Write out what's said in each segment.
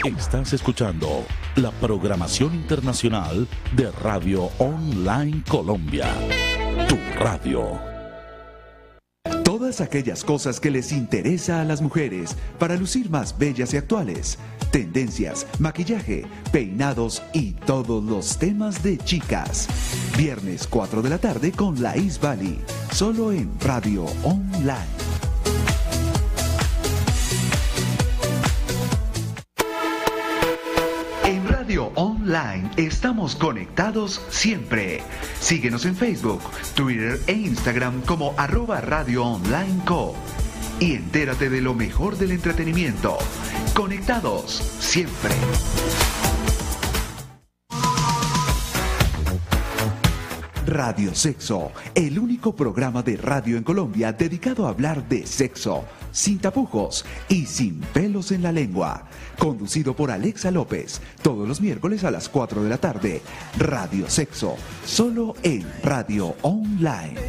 Estás escuchando la programación internacional de Radio Online Colombia. Tu radio. Todas aquellas cosas que les interesa a las mujeres para lucir más bellas y actuales. Tendencias, maquillaje, peinados y todos los temas de chicas. Viernes 4 de la tarde con Laís Bali. Solo en Radio Online. En Radio Online estamos conectados siempre. Síguenos en Facebook, Twitter e Instagram como @radioonlineco. Y entérate de lo mejor del entretenimiento. Conectados siempre. Radio Sexo, el único programa de radio en Colombia dedicado a hablar de sexo, sin tapujos y sin pelos en la lengua. Conducido por Alexa López, todos los miércoles a las 4 de la tarde. Radio Sexo, solo en Radio Online.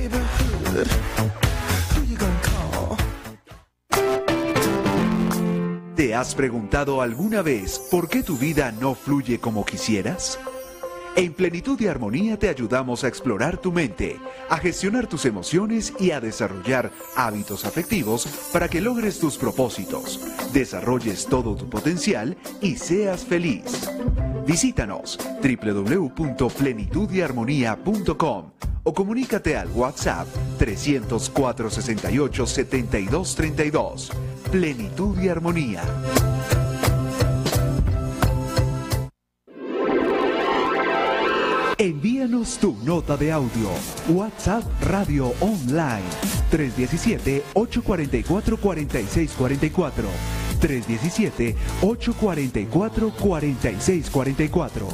¿Te has preguntado alguna vez por qué tu vida no fluye como quisieras? En Plenitud y Armonía te ayudamos a explorar tu mente, a gestionar tus emociones y a desarrollar hábitos afectivos para que logres tus propósitos, desarrolles todo tu potencial y seas feliz. Visítanos www.plenitudyarmonía.com o comunícate al WhatsApp 304 68 72 32. Plenitud y Armonía. Envíanos tu nota de audio. WhatsApp Radio Online 317-844-4644. 317-844-4644.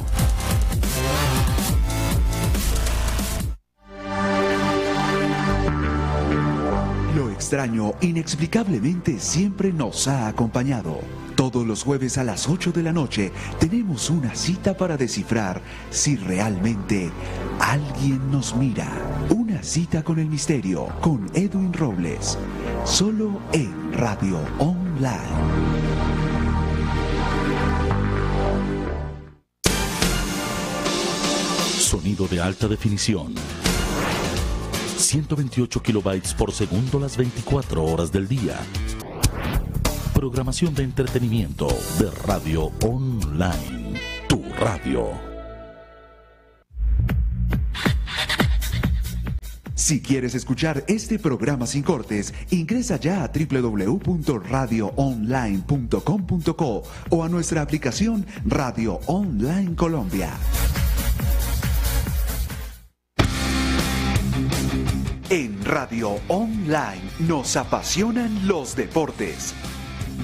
Lo extraño inexplicablemente siempre nos ha acompañado. Todos los jueves a las 8 de la noche tenemos una cita para descifrar si realmente alguien nos mira. Una cita con el misterio, con Edwin Robles, solo en Radio Online. Sonido de alta definición. 128 kilobytes por segundo las 24 horas del día. Programación de entretenimiento de Radio Online. Tu radio. Si quieres escuchar este programa sin cortes, ingresa ya a www.radioonline.com.co o a nuestra aplicación Radio Online Colombia. En Radio Online nos apasionan los deportes.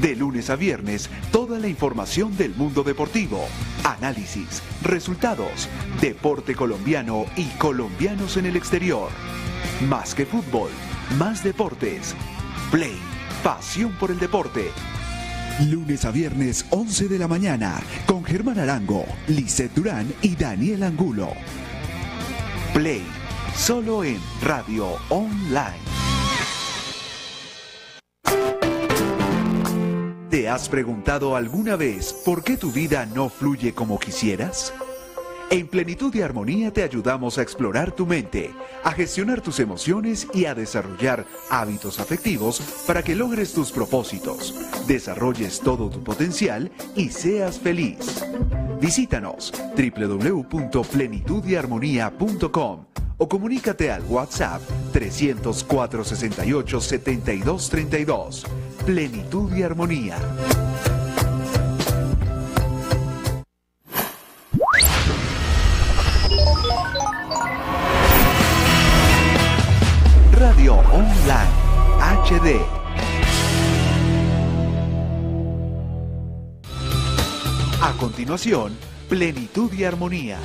De lunes a viernes, toda la información del mundo deportivo, análisis, resultados, deporte colombiano y colombianos en el exterior. Más que fútbol, más deportes. Play, pasión por el deporte. Lunes a viernes, 11 de la mañana, con Germán Arango, Lisset Durán y Daniel Angulo. Play, solo en Radio Online. ¿Te has preguntado alguna vez por qué tu vida no fluye como quisieras? En Plenitud y Armonía te ayudamos a explorar tu mente, a gestionar tus emociones y a desarrollar hábitos afectivos para que logres tus propósitos, desarrolles todo tu potencial y seas feliz. Visítanos www.plenitudyarmonía.com o comunícate al WhatsApp 304 68 72 32. Plenitud y Armonía. Radio Online HD. A continuación, Plenitud y Armonía.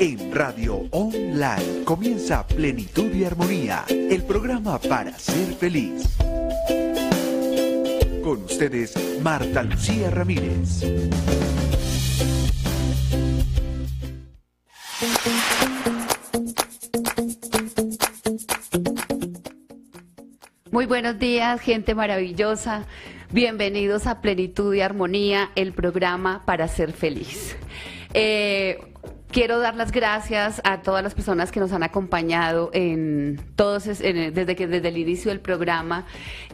En Radio Online comienza Plenitud y Armonía, el programa para ser feliz. Con ustedes, Marta Lucía Ramírez. Muy buenos días, gente maravillosa. Bienvenidos a Plenitud y Armonía, el programa para ser feliz. Quiero dar las gracias a todas las personas que nos han acompañado desde el inicio del programa,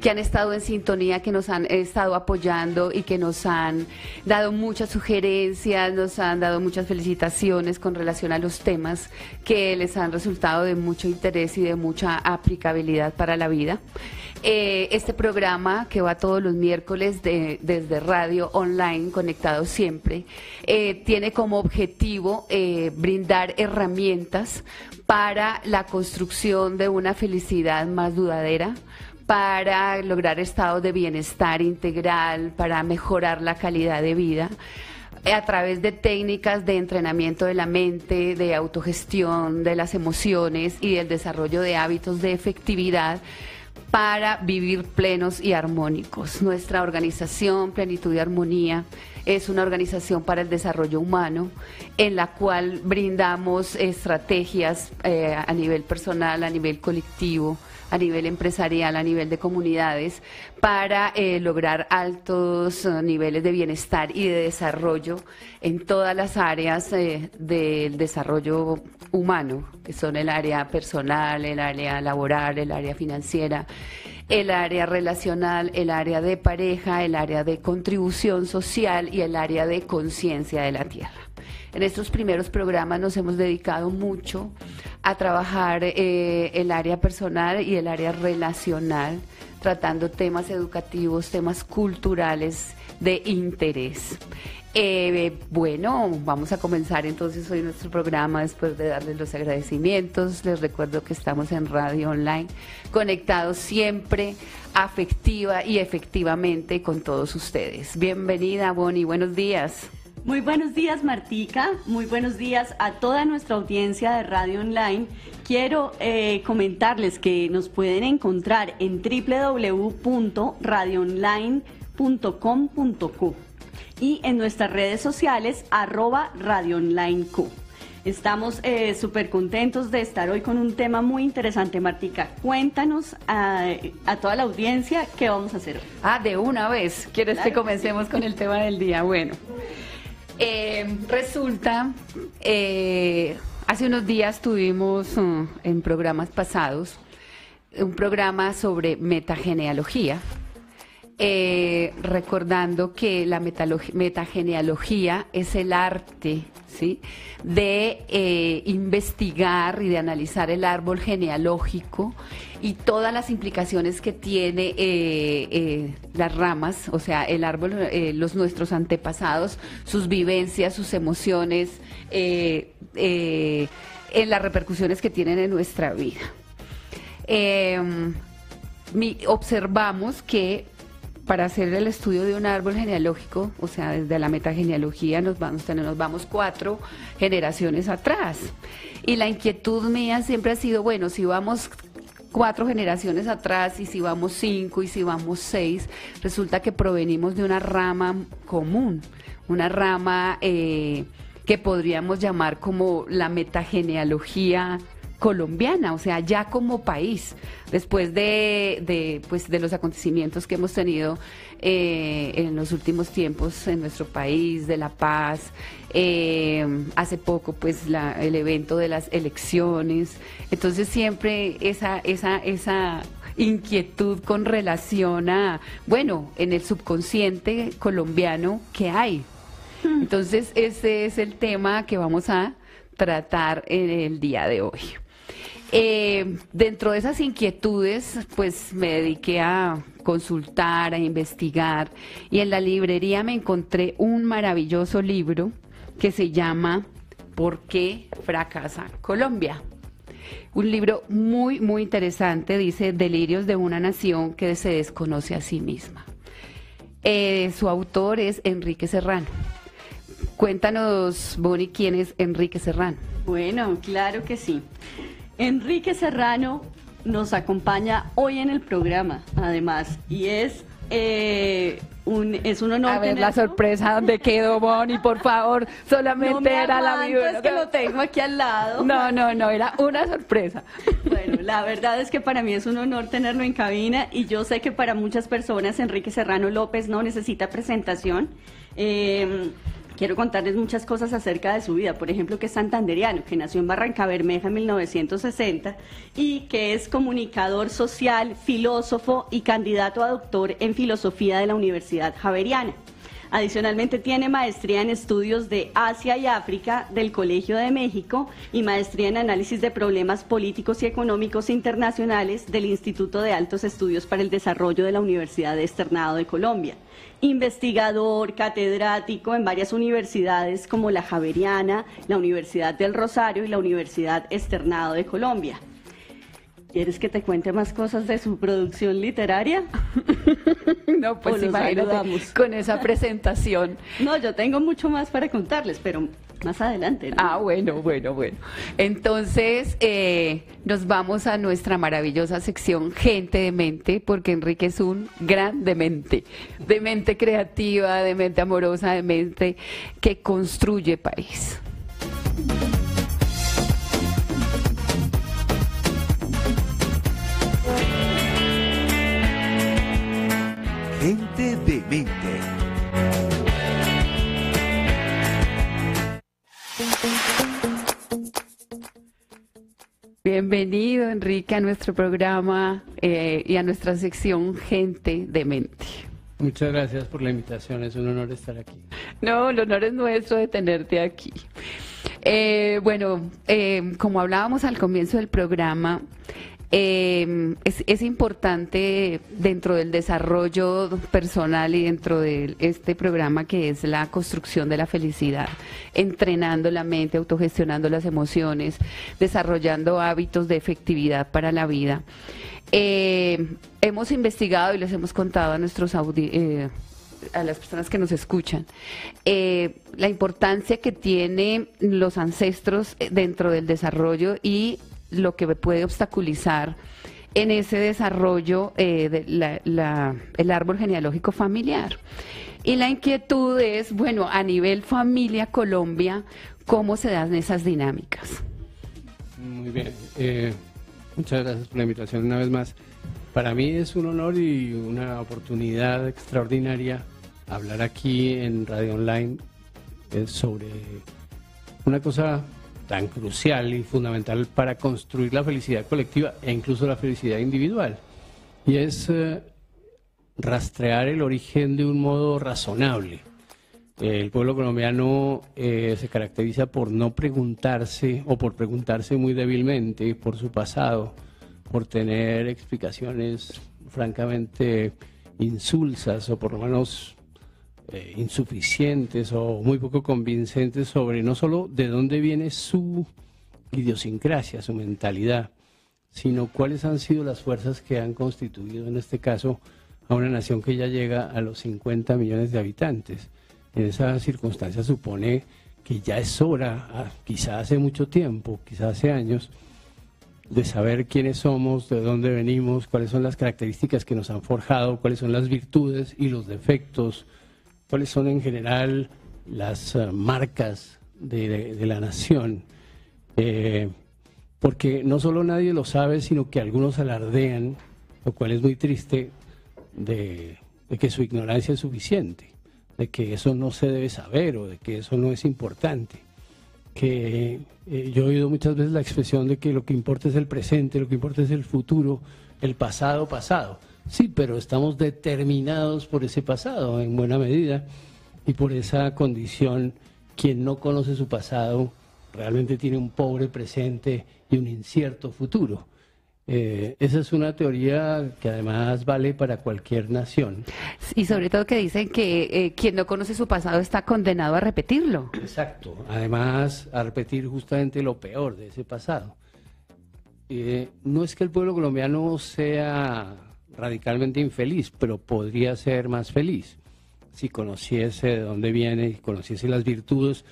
que han estado en sintonía, que nos han estado apoyando y que nos han dado muchas sugerencias, nos han dado muchas felicitaciones con relación a los temas que les han resultado de mucho interés y de mucha aplicabilidad para la vida. Este programa, que va todos los miércoles desde Radio Online, conectado siempre, tiene como objetivo brindar herramientas para la construcción de una felicidad más duradera, para lograr estados de bienestar integral, para mejorar la calidad de vida, a través de técnicas de entrenamiento de la mente, de autogestión de las emociones y del desarrollo de hábitos de efectividad, para vivir plenos y armónicos. Nuestra organización Plenitud y Armonía es una organización para el desarrollo humano, en la cual brindamos estrategias a nivel personal, a nivel colectivo, a nivel empresarial, a nivel de comunidades, para lograr altos niveles de bienestar y de desarrollo en todas las áreas del desarrollo humano, que son el área personal, el área laboral, el área financiera, el área relacional, el área de pareja, el área de contribución social y el área de conciencia de la tierra. En estos primeros programas nos hemos dedicado mucho a trabajar el área personal y el área relacional, tratando temas educativos, temas culturales de interés. Bueno, vamos a comenzar entonces hoy nuestro programa después de darles los agradecimientos. Les recuerdo que estamos en Radio Online, conectados siempre, afectiva y efectivamente con todos ustedes. Bienvenida, Bonnie, buenos días. Muy buenos días, Martica, muy buenos días a toda nuestra audiencia de Radio Online. Quiero comentarles que nos pueden encontrar en www.radioonline.com.co y en nuestras redes sociales @radioonlineco. Estamos súper contentos de estar hoy con un tema muy interesante, Martica. Cuéntanos a toda la audiencia qué vamos a hacer hoy. De una vez, ¿quieres que comencemos con el tema del día? Bueno, resulta, hace unos días tuvimos en programas pasados un programa sobre metagenealogía, recordando que la metagenealogía es el arte, ¿sí?, de investigar y de analizar el árbol genealógico y todas las implicaciones que tiene las ramas, o sea, el árbol, nuestros antepasados, sus vivencias, sus emociones, en las repercusiones que tienen en nuestra vida. Observamos que para hacer el estudio de un árbol genealógico, o sea, desde la metagenealogía nos vamos 4 generaciones atrás. Y la inquietud mía siempre ha sido, bueno, si vamos 4 generaciones atrás y si vamos 5 y si vamos 6, resulta que provenimos de una rama común, una rama que podríamos llamar como la metagenealogía colombiana, o sea, ya como país, después de los acontecimientos que hemos tenido en los últimos tiempos en nuestro país, de la paz, hace poco pues el evento de las elecciones. Entonces siempre esa inquietud con relación a, bueno, en el subconsciente colombiano, ¿qué hay? Entonces ese es el tema que vamos a tratar en el día de hoy. Dentro de esas inquietudes, pues me dediqué a consultar, a investigar, y en la librería me encontré un maravilloso libro que se llama ¿Por qué fracasa Colombia? Un libro muy, muy interesante, dice Delirios de una nación que se desconoce a sí misma. Su autor es Enrique Serrano. Cuéntanos, Bonnie, ¿quién es Enrique Serrano? Bueno, claro que sí. Enrique Serrano nos acompaña hoy en el programa, además, y es un honor. A ver, la tenerlo. sorpresa, ¿dónde quedó, Bonnie? Por favor, solamente No me era la aguanto, vida. es que lo tengo aquí al lado. No, era una sorpresa. Bueno, la verdad es que para mí es un honor tenerlo en cabina y yo sé que para muchas personas Enrique Serrano López no necesita presentación. Quiero contarles muchas cosas acerca de su vida, por ejemplo que es santandereano, que nació en Barrancabermeja en 1960 y que es comunicador social, filósofo y candidato a doctor en filosofía de la Universidad Javeriana. Adicionalmente tiene maestría en estudios de Asia y África del Colegio de México y maestría en análisis de problemas políticos y económicos internacionales del Instituto de Altos Estudios para el Desarrollo de la Universidad Externado de Colombia. Investigador, catedrático en varias universidades como la Javeriana, la Universidad del Rosario y la Universidad Externado de Colombia. ¿Quieres que te cuente más cosas de su producción literaria? No, pues ¿O los imagínate, saludamos? con esa presentación. No, yo tengo mucho más para contarles, pero más adelante, ¿no? Ah, bueno. Entonces, nos vamos a nuestra maravillosa sección Gente de Mente, porque Enrique es un gran de mente creativa, de mente amorosa, de mente que construye país. Gente de mente. Bienvenido, Enrique, a nuestro programa y a nuestra sección Gente de Mente. Muchas gracias por la invitación, es un honor estar aquí. No, el honor es nuestro de tenerte aquí. Como hablábamos al comienzo del programa, es importante dentro del desarrollo personal y dentro de este programa que es la construcción de la felicidad, entrenando la mente, autogestionando las emociones, desarrollando hábitos de efectividad para la vida. Hemos investigado y les hemos contado a nuestros a las personas que nos escuchan, la importancia que tienen los ancestros dentro del desarrollo y lo que puede obstaculizar en ese desarrollo el árbol genealógico familiar. Y la inquietud es, bueno, a nivel familia Colombia, ¿cómo se dan esas dinámicas? Muy bien, muchas gracias por la invitación una vez más. Para mí es un honor y una oportunidad extraordinaria hablar aquí en Radio Online sobre una cosa tan crucial y fundamental para construir la felicidad colectiva e incluso la felicidad individual. Y es rastrear el origen de un modo razonable. El pueblo colombiano se caracteriza por no preguntarse o por preguntarse muy débilmente por su pasado, por tener explicaciones francamente insulsas o por lo menos insuficientes o muy poco convincentes sobre no solo de dónde viene su idiosincrasia, su mentalidad, sino cuáles han sido las fuerzas que han constituido en este caso a una nación que ya llega a los 50 millones de habitantes. En esa circunstancia supone que ya es hora, quizá hace mucho tiempo, quizá hace años, de saber quiénes somos, de dónde venimos, cuáles son las características que nos han forjado, cuáles son las virtudes y los defectos, cuáles son en general las marcas de la nación. Porque no solo nadie lo sabe, sino que algunos alardean, lo cual es muy triste, de que su ignorancia es suficiente, de que eso no se debe saber o de que eso no es importante. Que yo he oído muchas veces la expresión de que lo que importa es el presente, lo que importa es el futuro, el pasado, pasado. Sí, pero estamos determinados por ese pasado en buena medida y por esa condición, quien no conoce su pasado realmente tiene un pobre presente y un incierto futuro. Esa es una teoría que además vale para cualquier nación. Y sobre todo que dicen que quien no conoce su pasado está condenado a repetirlo. Exacto, además a repetir justamente lo peor de ese pasado. No es que el pueblo colombiano sea radicalmente infeliz, pero podría ser más feliz si conociese de dónde viene, conociese las virtudes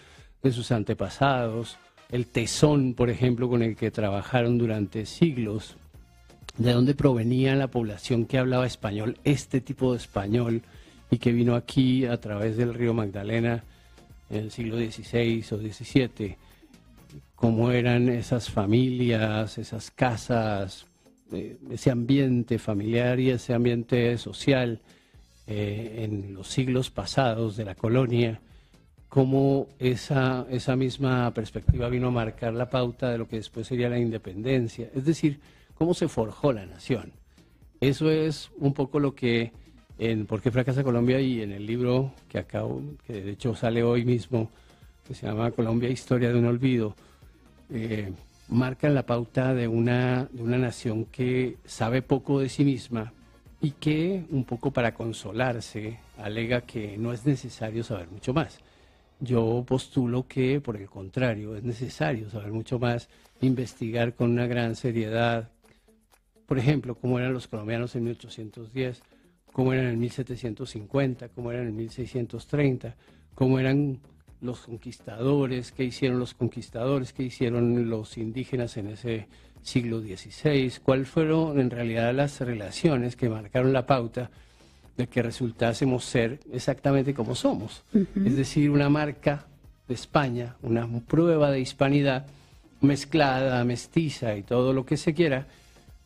de sus antepasados, el tesón, por ejemplo, con el que trabajaron durante siglos, de dónde provenía la población que hablaba español, este tipo de español, y que vino aquí a través del río Magdalena en el siglo XVI o XVII, cómo eran esas familias, esas casas, ese ambiente familiar y ese ambiente social en los siglos pasados de la colonia, cómo esa misma perspectiva vino a marcar la pauta de lo que después sería la independencia, es decir, cómo se forjó la nación. Eso es un poco lo que en ¿Por qué fracasa Colombia? Y en el libro que de hecho sale hoy mismo, que se llama Colombia, Historia de un Olvido, marcan la pauta de una nación que sabe poco de sí misma y que, un poco para consolarse, alega que no es necesario saber mucho más. Yo postulo que, por el contrario, es necesario saber mucho más, investigar con una gran seriedad. Por ejemplo, cómo eran los colombianos en 1810, cómo eran en 1750, cómo eran en 1630, cómo eran los conquistadores, qué hicieron los conquistadores, qué hicieron los indígenas en ese siglo XVI, cuáles fueron en realidad las relaciones que marcaron la pauta de que resultásemos ser exactamente como somos. Es decir, una marca de España, una prueba de hispanidad mezclada, mestiza y todo lo que se quiera,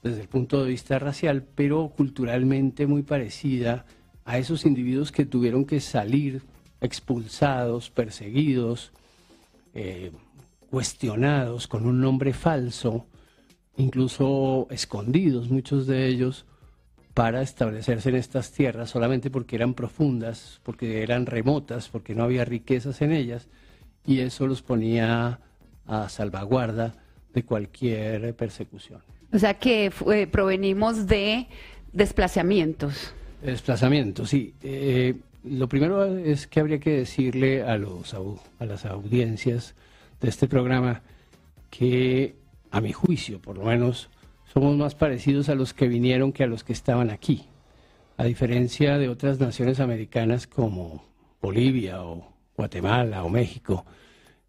desde el punto de vista racial, pero culturalmente muy parecida a esos individuos que tuvieron que salir expulsados, perseguidos, cuestionados con un nombre falso, incluso escondidos muchos de ellos, para establecerse en estas tierras solamente porque eran profundas, porque eran remotas, porque no había riquezas en ellas, y eso los ponía a salvaguarda de cualquier persecución. O sea que provenimos de desplazamientos. Desplazamientos, sí. Lo primero es que habría que decirle a las audiencias de este programa que, a mi juicio, por lo menos, somos más parecidos a los que vinieron que a los que estaban aquí. A diferencia de otras naciones americanas como Bolivia o Guatemala o México,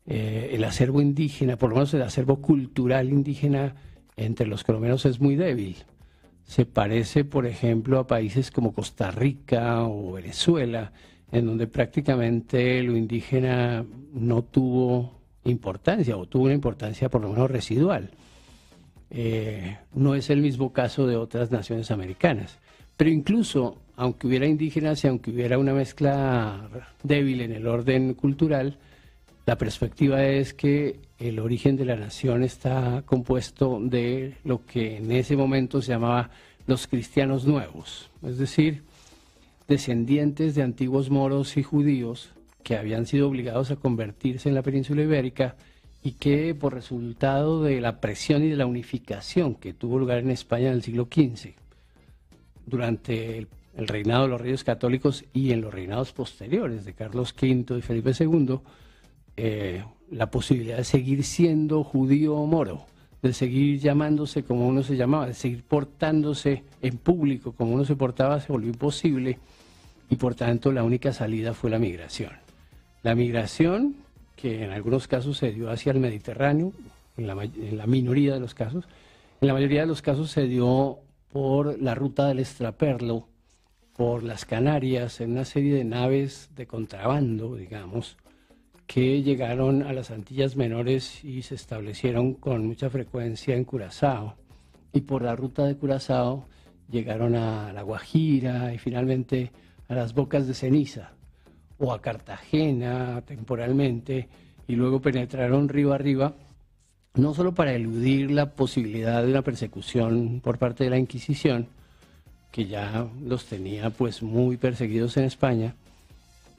el acervo indígena, por lo menos el acervo cultural indígena entre los colombianos es muy débil. Se parece, por ejemplo, a países como Costa Rica o Venezuela, en donde prácticamente lo indígena no tuvo importancia, o tuvo una importancia por lo menos residual. No es el mismo caso de otras naciones americanas. Pero incluso, aunque hubiera indígenas y aunque hubiera una mezcla débil en el orden cultural, la perspectiva es que el origen de la nación está compuesto de lo que en ese momento se llamaba los cristianos nuevos, es decir, descendientes de antiguos moros y judíos que habían sido obligados a convertirse en la península ibérica y que, por resultado de la presión y de la unificación que tuvo lugar en España en el siglo XV, durante el reinado de los Reyes Católicos y en los reinados posteriores de Carlos V y Felipe II, la posibilidad de seguir siendo judío o moro, de seguir llamándose como uno se llamaba, de seguir portándose en público como uno se portaba, se volvió imposible, y por tanto la única salida fue la migración. La migración, que en algunos casos se dio hacia el Mediterráneo, en la minoría de los casos, en la mayoría de los casos se dio por la ruta del extraperlo, por las Canarias, en una serie de naves de contrabando, digamos, que llegaron a las Antillas Menores y se establecieron con mucha frecuencia en Curazao. Y por la ruta de Curazao llegaron a La Guajira y finalmente a las Bocas de Ceniza, o a Cartagena temporalmente, y luego penetraron río arriba, no solo para eludir la posibilidad de una persecución por parte de la Inquisición, que ya los tenía pues muy perseguidos en España,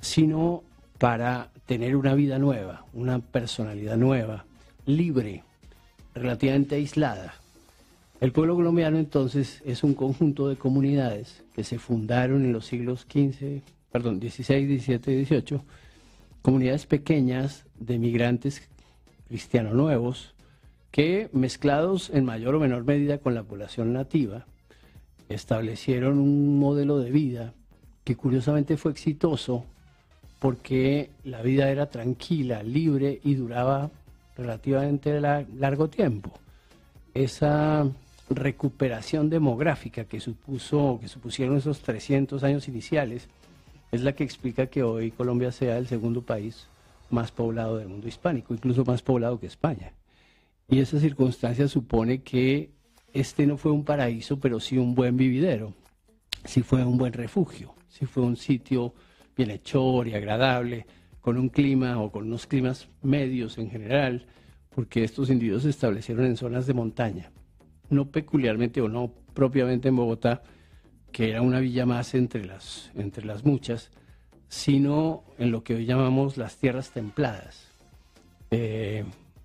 sino para tener una vida nueva, una personalidad nueva, libre, relativamente aislada. El pueblo colombiano entonces es un conjunto de comunidades que se fundaron en los siglos XVI, XVII, XVII y XVIII, comunidades pequeñas de migrantes cristianos nuevos que, mezclados en mayor o menor medida con la población nativa, establecieron un modelo de vida que curiosamente fue exitoso porque la vida era tranquila, libre y duraba relativamente largo tiempo. Esa recuperación demográfica que supusieron esos 300 años iniciales es la que explica que hoy Colombia sea el segundo país más poblado del mundo hispánico, incluso más poblado que España. Y esa circunstancia supone que este no fue un paraíso, pero sí un buen vividero, sí fue un buen refugio, sí fue un sitio bienhechor y agradable, con un clima o con unos climas medios en general, porque estos individuos se establecieron en zonas de montaña, no peculiarmente o no propiamente en Bogotá, que era una villa más entre las muchas, sino en lo que hoy llamamos las tierras templadas.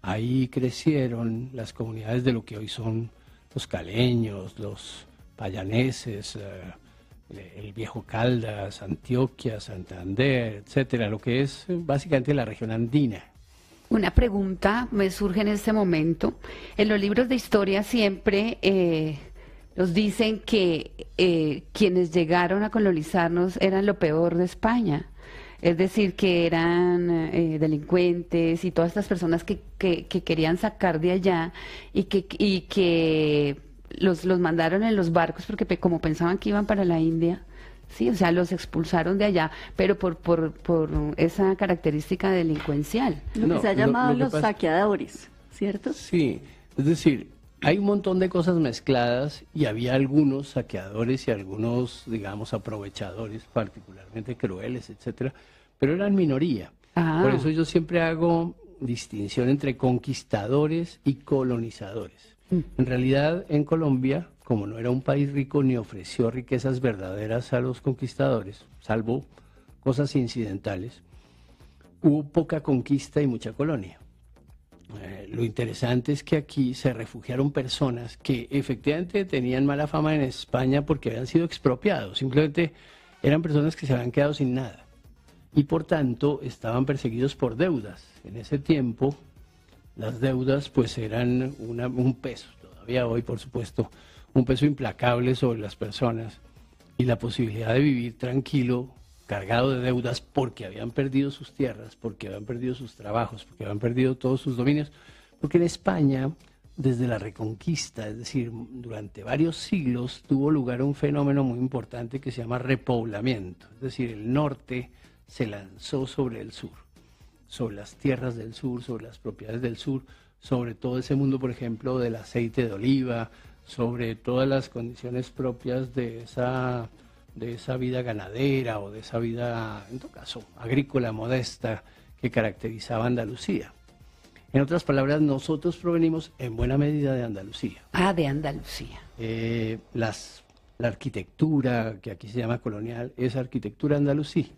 Ahí crecieron las comunidades de lo que hoy son los caleños, los payaneses, el Viejo Caldas, Antioquia, Santander, etcétera, lo que es básicamente la región andina. Una pregunta me surge en este momento. En los libros de historia siempre nos dicen que quienes llegaron a colonizarnos eran lo peor de España. Es decir, que eran delincuentes y todas estas personas que querían sacar de allá y que los mandaron en los barcos porque como pensaban que iban para la India. Sí, o sea, los expulsaron de allá, pero por esa característica delincuencial. Lo que se ha llamado los saqueadores, ¿cierto? Sí, es decir, hay un montón de cosas mezcladas y había algunos saqueadores y algunos, digamos, aprovechadores, particularmente crueles, etcétera, pero eran minoría. Por eso yo siempre hago distinción entre conquistadores y colonizadores. En realidad, en Colombia, como no era un país rico ni ofreció riquezas verdaderas a los conquistadores, salvo cosas incidentales, hubo poca conquista y mucha colonia. Lo interesante es que aquí se refugiaron personas que efectivamente tenían mala fama en España porque habían sido expropiados, simplemente eran personas que se habían quedado sin nada y por tanto estaban perseguidos por deudas. En ese tiempo las deudas pues eran un peso, todavía hoy por supuesto, un peso implacable sobre las personas y la posibilidad de vivir tranquilo, cargado de deudas porque habían perdido sus tierras, porque habían perdido sus trabajos, porque habían perdido todos sus dominios, porque en España, desde la Reconquista, es decir, durante varios siglos, tuvo lugar un fenómeno muy importante que se llama repoblamiento, es decir, el norte se lanzó sobre el sur, sobre las tierras del sur, sobre las propiedades del sur, sobre todo ese mundo, por ejemplo, del aceite de oliva, sobre todas las condiciones propias de esa vida ganadera o de esa vida, en todo caso, agrícola modesta que caracterizaba Andalucía. En otras palabras, nosotros provenimos en buena medida de Andalucía. De Andalucía. La arquitectura, que aquí se llama colonial, es arquitectura andalusí.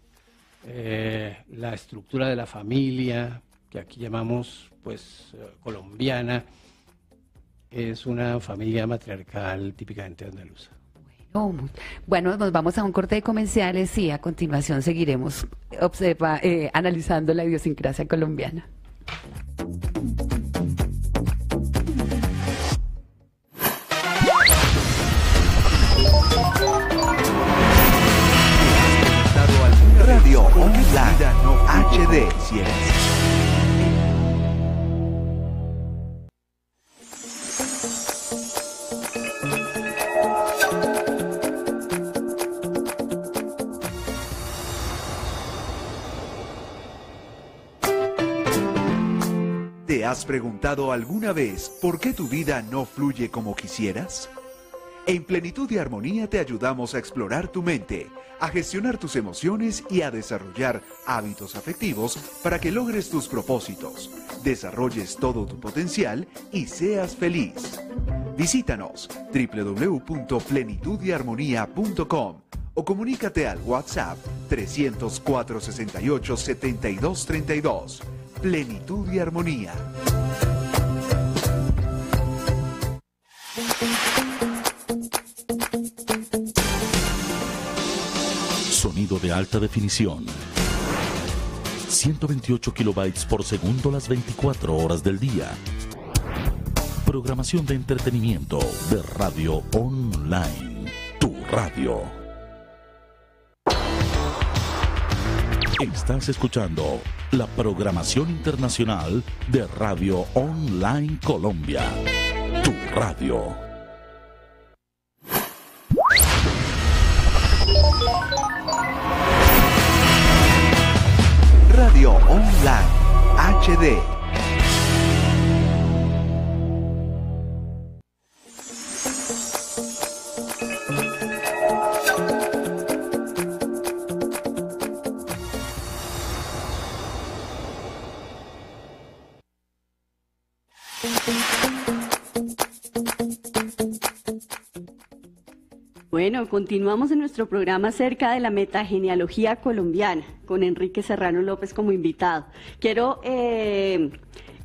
La estructura de la familia, que aquí llamamos pues colombiana, es una familia matriarcal típicamente andaluza. Bueno, nos vamos a un corte de comerciales y a continuación seguiremos analizando la idiosincrasia colombiana. Radio Online HD. ¿Te has preguntado alguna vez por qué tu vida no fluye como quisieras? En Plenitud y Armonía te ayudamos a explorar tu mente, a gestionar tus emociones y a desarrollar hábitos afectivos para que logres tus propósitos, desarrolles todo tu potencial y seas feliz. Visítanos www.plenitudyarmonía.com o comunícate al WhatsApp 300-468-7232. Plenitud y Armonía. Sonido de alta definición. 128 kilobytes por segundo las 24 horas del día. Programación de entretenimiento de Radio Online. Tu radio. Estás escuchando la programación internacional de Radio Online Colombia. Tu radio. Radio Online HD. Bueno, continuamos en nuestro programa acerca de la metagenealogía colombiana, con Enrique Serrano López como invitado. Quiero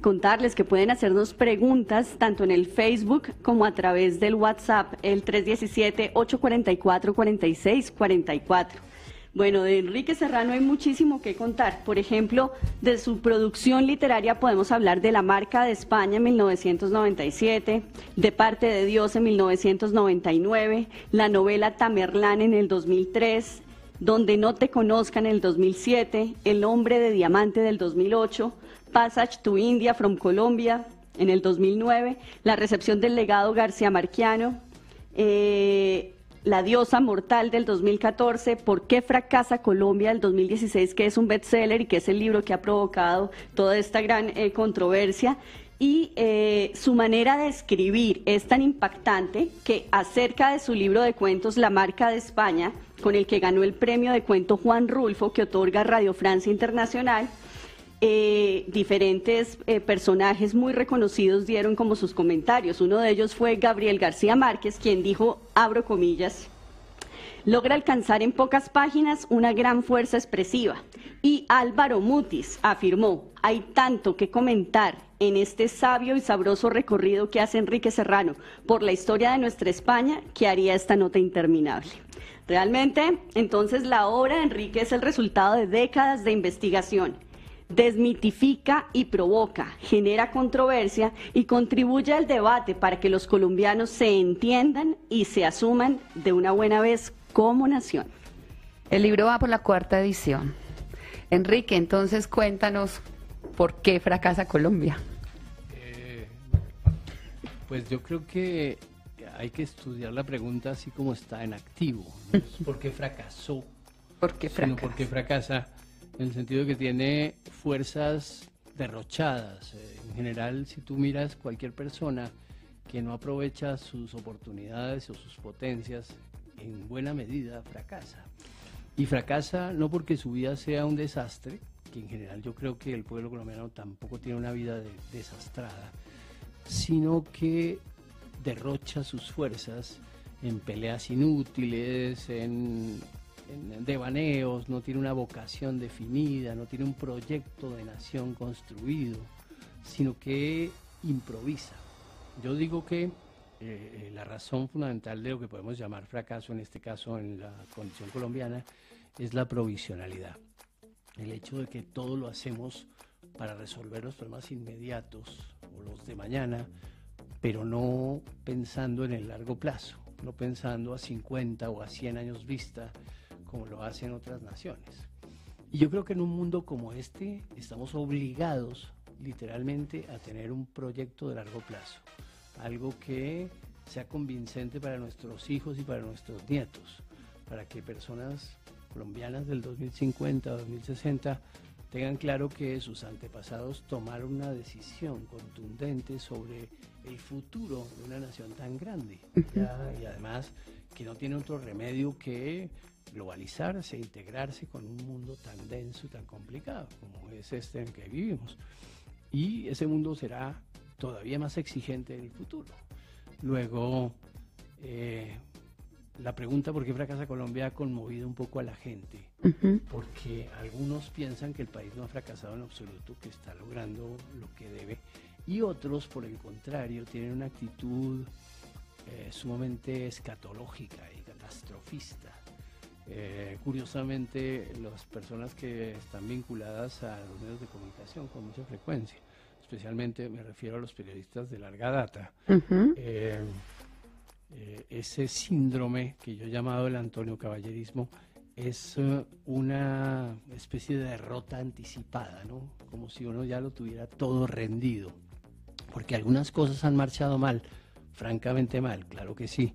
contarles que pueden hacernos preguntas tanto en el Facebook como a través del WhatsApp, el 317-844-4644. Bueno, de Enrique Serrano hay muchísimo que contar. Por ejemplo, de su producción literaria podemos hablar de La Marca de España en 1997, De parte de Dios en 1999, la novela Tamerlán en el 2003, Donde no te conozcan en el 2007, El hombre de diamante del 2008, Passage to India from Colombia en el 2009, La recepción del legado García Marquiano, La diosa mortal del 2014, ¿Por qué fracasa Colombia del 2016, que es un bestseller y que es el libro que ha provocado toda esta gran controversia? Y su manera de escribir es tan impactante que acerca de su libro de cuentos La Marca de España, con el que ganó el premio de cuento Juan Rulfo que otorga Radio Francia Internacional, diferentes personajes muy reconocidos dieron como sus comentarios. Uno de ellos fue Gabriel García Márquez, quien dijo, abro comillas, logra alcanzar en pocas páginas una gran fuerza expresiva. Y Álvaro Mutis afirmó, hay tanto que comentar en este sabio y sabroso recorrido que hace Enrique Serrano por la historia de nuestra España, que haría esta nota interminable. Realmente, entonces, la obra de Enrique es el resultado de décadas de investigación. Desmitifica y provoca, genera controversia y contribuye al debate para que los colombianos se entiendan y se asuman de una buena vez como nación. El libro va por la 4ª edición. Enrique, entonces cuéntanos por qué fracasa Colombia. Pues yo creo que hay que estudiar la pregunta así como está en activo. No es ¿por qué fracasó? ¿Por qué fracasa? Sino ¿por qué fracasa? En el sentido de que tiene fuerzas derrochadas. En general, si tú miras cualquier persona que no aprovecha sus oportunidades o sus potencias, en buena medida fracasa. Y fracasa no porque su vida sea un desastre, que en general yo creo que el pueblo colombiano tampoco tiene una vida desastrada, sino que derrocha sus fuerzas en peleas inútiles, en devaneos, no tiene una vocación definida, no tiene un proyecto de nación construido, sino que improvisa. Yo digo que la razón fundamental de lo que podemos llamar fracaso, en este caso en la condición colombiana, es la provisionalidad. El hecho de que todo lo hacemos para resolver los problemas inmediatos o los de mañana, pero no pensando en el largo plazo, no pensando a 50 o a 100 años vista, como lo hacen otras naciones. Y yo creo que en un mundo como este estamos obligados literalmente a tener un proyecto de largo plazo, algo que sea convincente para nuestros hijos y para nuestros nietos, para que personas colombianas del 2050 o 2060 tengan claro que sus antepasados tomaron una decisión contundente sobre el futuro de una nación tan grande, y además que no tiene otro remedio que globalizarse, integrarse con un mundo tan denso y tan complicado como es este en el que vivimos. Y ese mundo será todavía más exigente en el futuro. Luego, la pregunta ¿por qué fracasa Colombia? Ha conmovido un poco a la gente, porque algunos piensan que el país no ha fracasado en absoluto, que está logrando lo que debe, y otros, por el contrario, tienen una actitud sumamente escatológica y catastrofista. Curiosamente, las personas que están vinculadas a los medios de comunicación con mucha frecuencia, especialmente me refiero a los periodistas de larga data, ese síndrome que yo he llamado el Antonio Caballerismo es una especie de derrota anticipada, ¿no? Como si uno ya lo tuviera todo rendido, porque algunas cosas han marchado mal, francamente mal, claro que sí.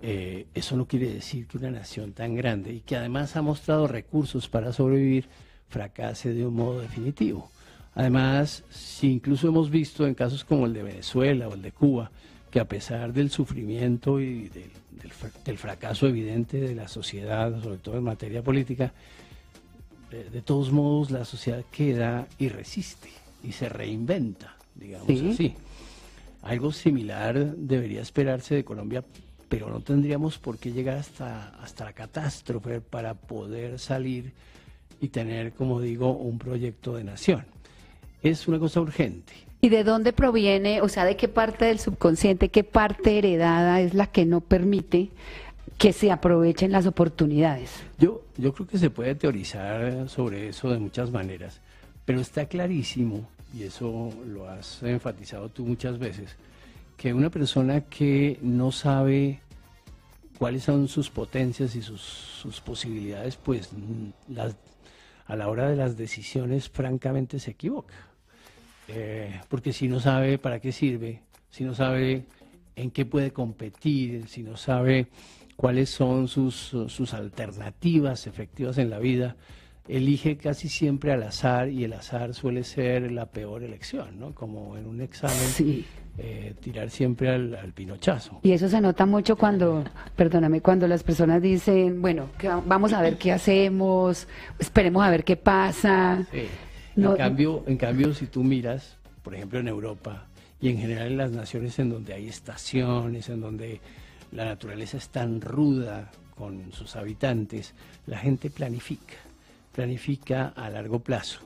Eso no quiere decir que una nación tan grande y que además ha mostrado recursos para sobrevivir fracase de un modo definitivo. Además, si incluso hemos visto en casos como el de Venezuela o el de Cuba, que a pesar del sufrimiento y del fracaso evidente de la sociedad, sobre todo en materia política, de todos modos la sociedad queda y resiste y se reinventa, digamos así. Algo similar debería esperarse de Colombia, pero no tendríamos por qué llegar hasta la catástrofe para poder salir y tener, como digo, un proyecto de nación. Es una cosa urgente. ¿Y de dónde proviene, o sea, de qué parte del subconsciente, qué parte heredada es la que no permite que se aprovechen las oportunidades? Yo creo que se puede teorizar sobre eso de muchas maneras, pero está clarísimo, y eso lo has enfatizado tú muchas veces, que una persona que no sabe cuáles son sus potencias y sus posibilidades, pues a la hora de las decisiones francamente se equivoca. Porque si no sabe para qué sirve, si no sabe en qué puede competir, si no sabe cuáles son sus alternativas efectivas en la vida, elige casi siempre al azar, y el azar suele ser la peor elección, ¿no? Como en un examen, tirar siempre al pinochazo. Y eso se nota mucho cuando, perdóname, cuando las personas dicen, bueno, vamos a ver qué hacemos, esperemos a ver qué pasa. Sí. No, en cambio, si tú miras, por ejemplo, en Europa y en general en las naciones en donde hay estaciones, en donde la naturaleza es tan ruda con sus habitantes, la gente planifica a largo plazo.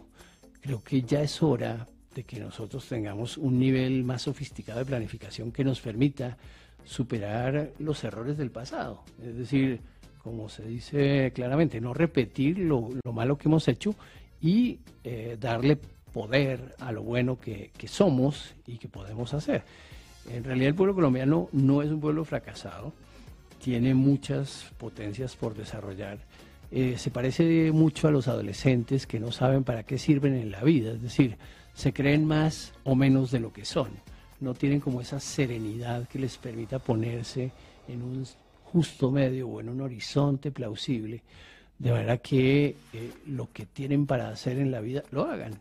Creo que ya es hora de que nosotros tengamos un nivel más sofisticado de planificación que nos permita superar los errores del pasado. Es decir, como se dice claramente, no repetir lo malo que hemos hecho y darle poder a lo bueno que somos y que podemos hacer. En realidad el pueblo colombiano no es un pueblo fracasado, tiene muchas potencias por desarrollar. Se parece mucho a los adolescentes que no saben para qué sirven en la vida, es decir, se creen más o menos de lo que son, no tienen como esa serenidad que les permita ponerse en un justo medio o en un horizonte plausible, de manera que lo que tienen para hacer en la vida lo hagan,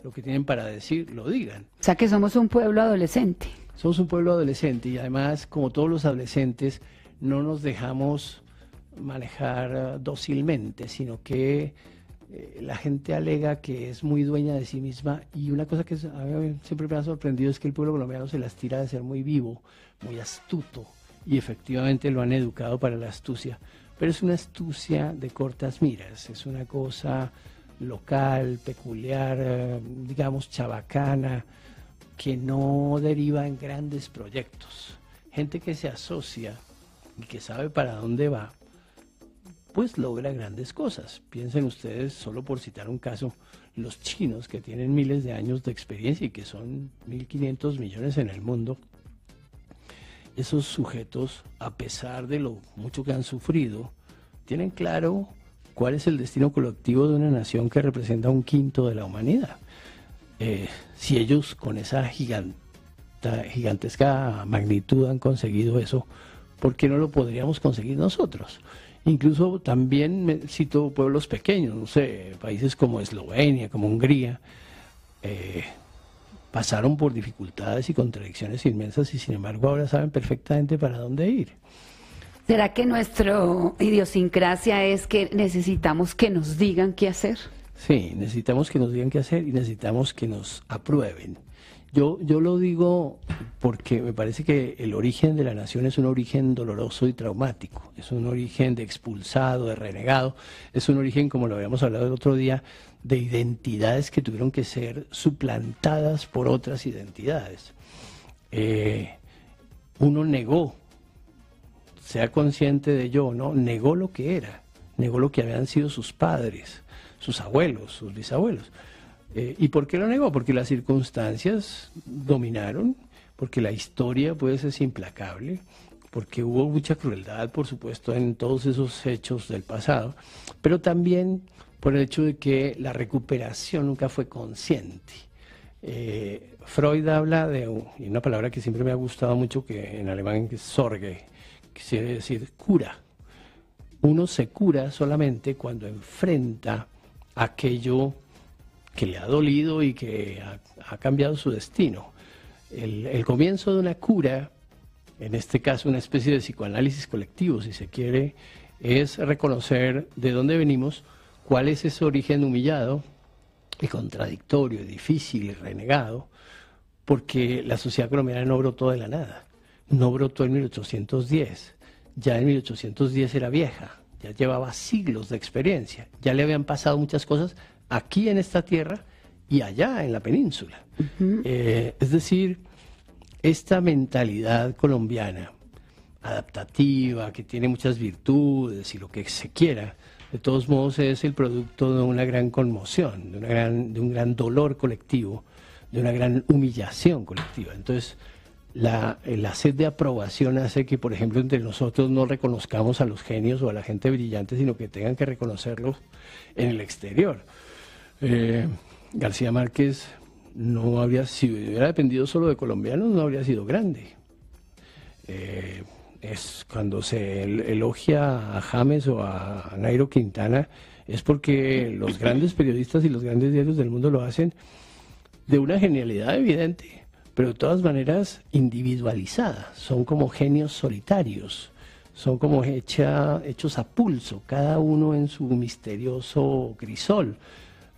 lo que tienen para decir lo digan. O sea que somos un pueblo adolescente. Somos un pueblo adolescente y además, como todos los adolescentes, no nos dejamos manejar dócilmente, sino que la gente alega que es muy dueña de sí misma, y una cosa que a mí siempre me ha sorprendido es que el pueblo colombiano se las tira de ser muy vivo, muy astuto, y efectivamente lo han educado para la astucia, pero es una astucia de cortas miras, es una cosa local, peculiar, digamos chabacana, que no deriva en grandes proyectos. Gente que se asocia y que sabe para dónde va, pues logra grandes cosas. Piensen ustedes, solo por citar un caso, los chinos, que tienen miles de años de experiencia y que son 1.500 millones en el mundo. Esos sujetos, a pesar de lo mucho que han sufrido, tienen claro cuál es el destino colectivo de una nación que representa 1/5 de la humanidad. Si ellos con esa gigantesca magnitud han conseguido eso, ¿por qué no lo podríamos conseguir nosotros? Incluso también cito pueblos pequeños, no sé, países como Eslovenia, como Hungría, pasaron por dificultades y contradicciones inmensas y sin embargo ahora saben perfectamente para dónde ir. ¿Será que nuestra idiosincrasia es que necesitamos que nos digan qué hacer? Sí, necesitamos que nos digan qué hacer y necesitamos que nos aprueben. Yo lo digo porque me parece que el origen de la nación es un origen doloroso y traumático, es un origen de expulsado, de renegado, es un origen, como lo habíamos hablado el otro día, de identidades que tuvieron que ser suplantadas por otras identidades. Uno negó, sea consciente de ello o no, negó lo que era, negó lo que habían sido sus padres, sus abuelos, sus bisabuelos. ¿Y por qué lo negó? Porque las circunstancias dominaron, porque la historia pues es implacable, porque hubo mucha crueldad, por supuesto, en todos esos hechos del pasado, pero también por el hecho de que la recuperación nunca fue consciente. Freud habla de una palabra que siempre me ha gustado mucho, que en alemán es Sorge, que quiere decir cura. Uno se cura solamente cuando enfrenta aquello que le ha dolido y que ha cambiado su destino. El comienzo de una cura, en este caso una especie de psicoanálisis colectivo, si se quiere, es reconocer de dónde venimos, cuál es ese origen humillado y contradictorio, y difícil y renegado, porque la sociedad colombiana no brotó de la nada, no brotó en 1810, ya en 1810 era vieja, ya llevaba siglos de experiencia, ya le habían pasado muchas cosas aquí en esta tierra y allá en la península. Es decir, esta mentalidad colombiana, adaptativa, que tiene muchas virtudes y lo que se quiera, de todos modos es el producto de una gran conmoción, de un gran dolor colectivo, de una gran humillación colectiva. Entonces, la sed de aprobación hace que, por ejemplo, entre nosotros no reconozcamos a los genios o a la gente brillante, sino que tengan que reconocerlos en el exterior. García Márquez no habría, si hubiera dependido solo de colombianos, no habría sido grande. Es cuando se elogia a James o a Nairo Quintana, es porque los grandes periodistas y los grandes diarios del mundo lo hacen de una genialidad evidente, pero de todas maneras individualizada. Son como genios solitarios, son como hechos a pulso, cada uno en su misterioso crisol.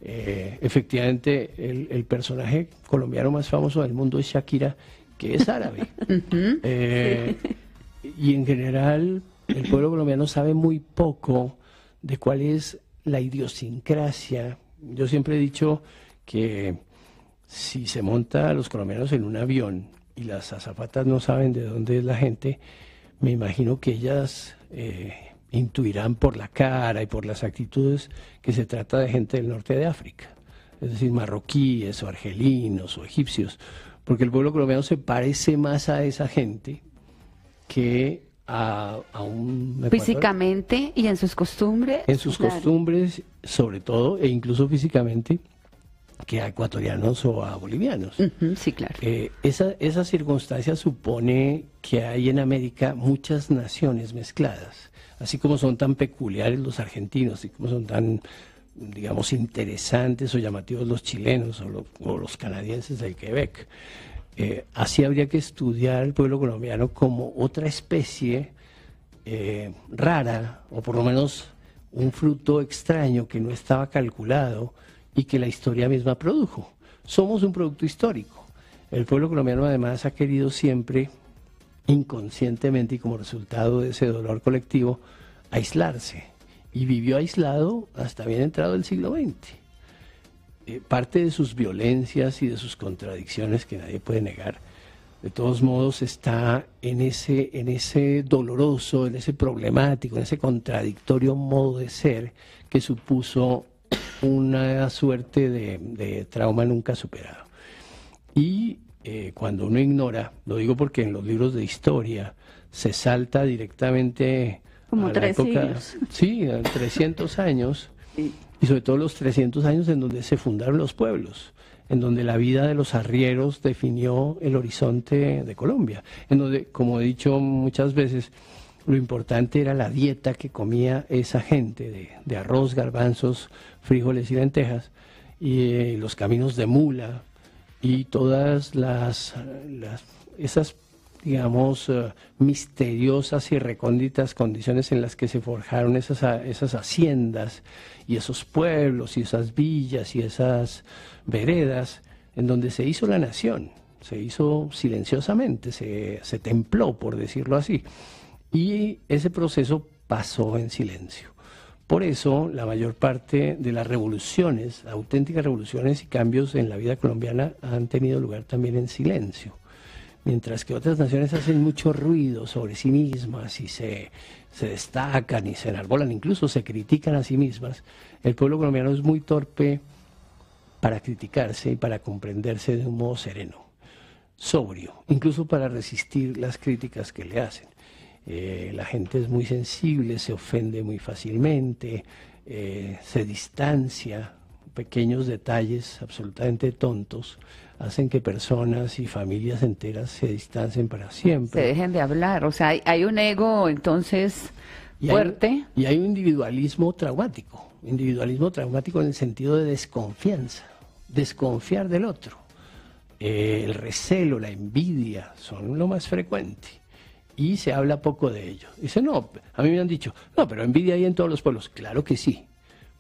Efectivamente, el personaje colombiano más famoso del mundo es Shakira, que es árabe. Y en general, el pueblo colombiano sabe muy poco de cuál es la idiosincrasia. Yo siempre he dicho que si se monta a los colombianos en un avión y las azafatas no saben de dónde es la gente, me imagino que ellas intuirán por la cara y por las actitudes que se trata de gente del norte de África, es decir, marroquíes o argelinos o egipcios, porque el pueblo colombiano se parece más a esa gente que a un ecuatoriano. Físicamente y en sus costumbres. En sus costumbres, sobre todo, e incluso físicamente, que a ecuatorianos o a bolivianos. Sí, claro. Esa circunstancia supone que hay en América muchas naciones mezcladas, así como son tan peculiares los argentinos, así como son tan, digamos, interesantes o llamativos los chilenos o los canadienses del Quebec. Así habría que estudiar el pueblo colombiano como otra especie rara, o por lo menos un fruto extraño que no estaba calculado y que la historia misma produjo. Somos un producto histórico. El pueblo colombiano además ha querido siempre, inconscientemente y como resultado de ese dolor colectivo, aislarse. Y vivió aislado hasta bien entrado el siglo XX. Parte de sus violencias y de sus contradicciones, que nadie puede negar, de todos modos está en ese doloroso, en ese problemático, en ese contradictorio modo de ser que supuso una suerte de trauma nunca superado. Y cuando uno ignora, lo digo porque en los libros de historia se salta directamente como a la época, siglos. Sí, a 300 años, Sí. y sobre todo los 300 años en donde se fundaron los pueblos, en donde la vida de los arrieros definió el horizonte de Colombia, en donde, como he dicho muchas veces, lo importante era la dieta que comía esa gente de arroz, garbanzos, frijoles y lentejas, y los caminos de mula, y todas esas, digamos, misteriosas y recónditas condiciones en las que se forjaron esas haciendas y esos pueblos y esas villas y esas veredas en donde se hizo la nación, se hizo silenciosamente, se templó, por decirlo así, y ese proceso pasó en silencio. Por eso la mayor parte de las revoluciones, auténticas revoluciones y cambios en la vida colombiana han tenido lugar también en silencio. Mientras que otras naciones hacen mucho ruido sobre sí mismas y se destacan y se enarbolan, incluso se critican a sí mismas, el pueblo colombiano es muy torpe para criticarse y para comprenderse de un modo sereno, sobrio, incluso para resistir las críticas que le hacen. La gente es muy sensible, se ofende muy fácilmente, se distancia. Pequeños detalles absolutamente tontos hacen que personas y familias enteras se distancien para siempre. Se dejen de hablar, o sea, hay un ego entonces fuerte. Y hay un individualismo traumático en el sentido de desconfianza, desconfiar del otro. El recelo, la envidia son lo más frecuente y se habla poco de ello. Dice, no, a mí me han dicho, no, pero envidia hay en todos los pueblos. Claro que sí,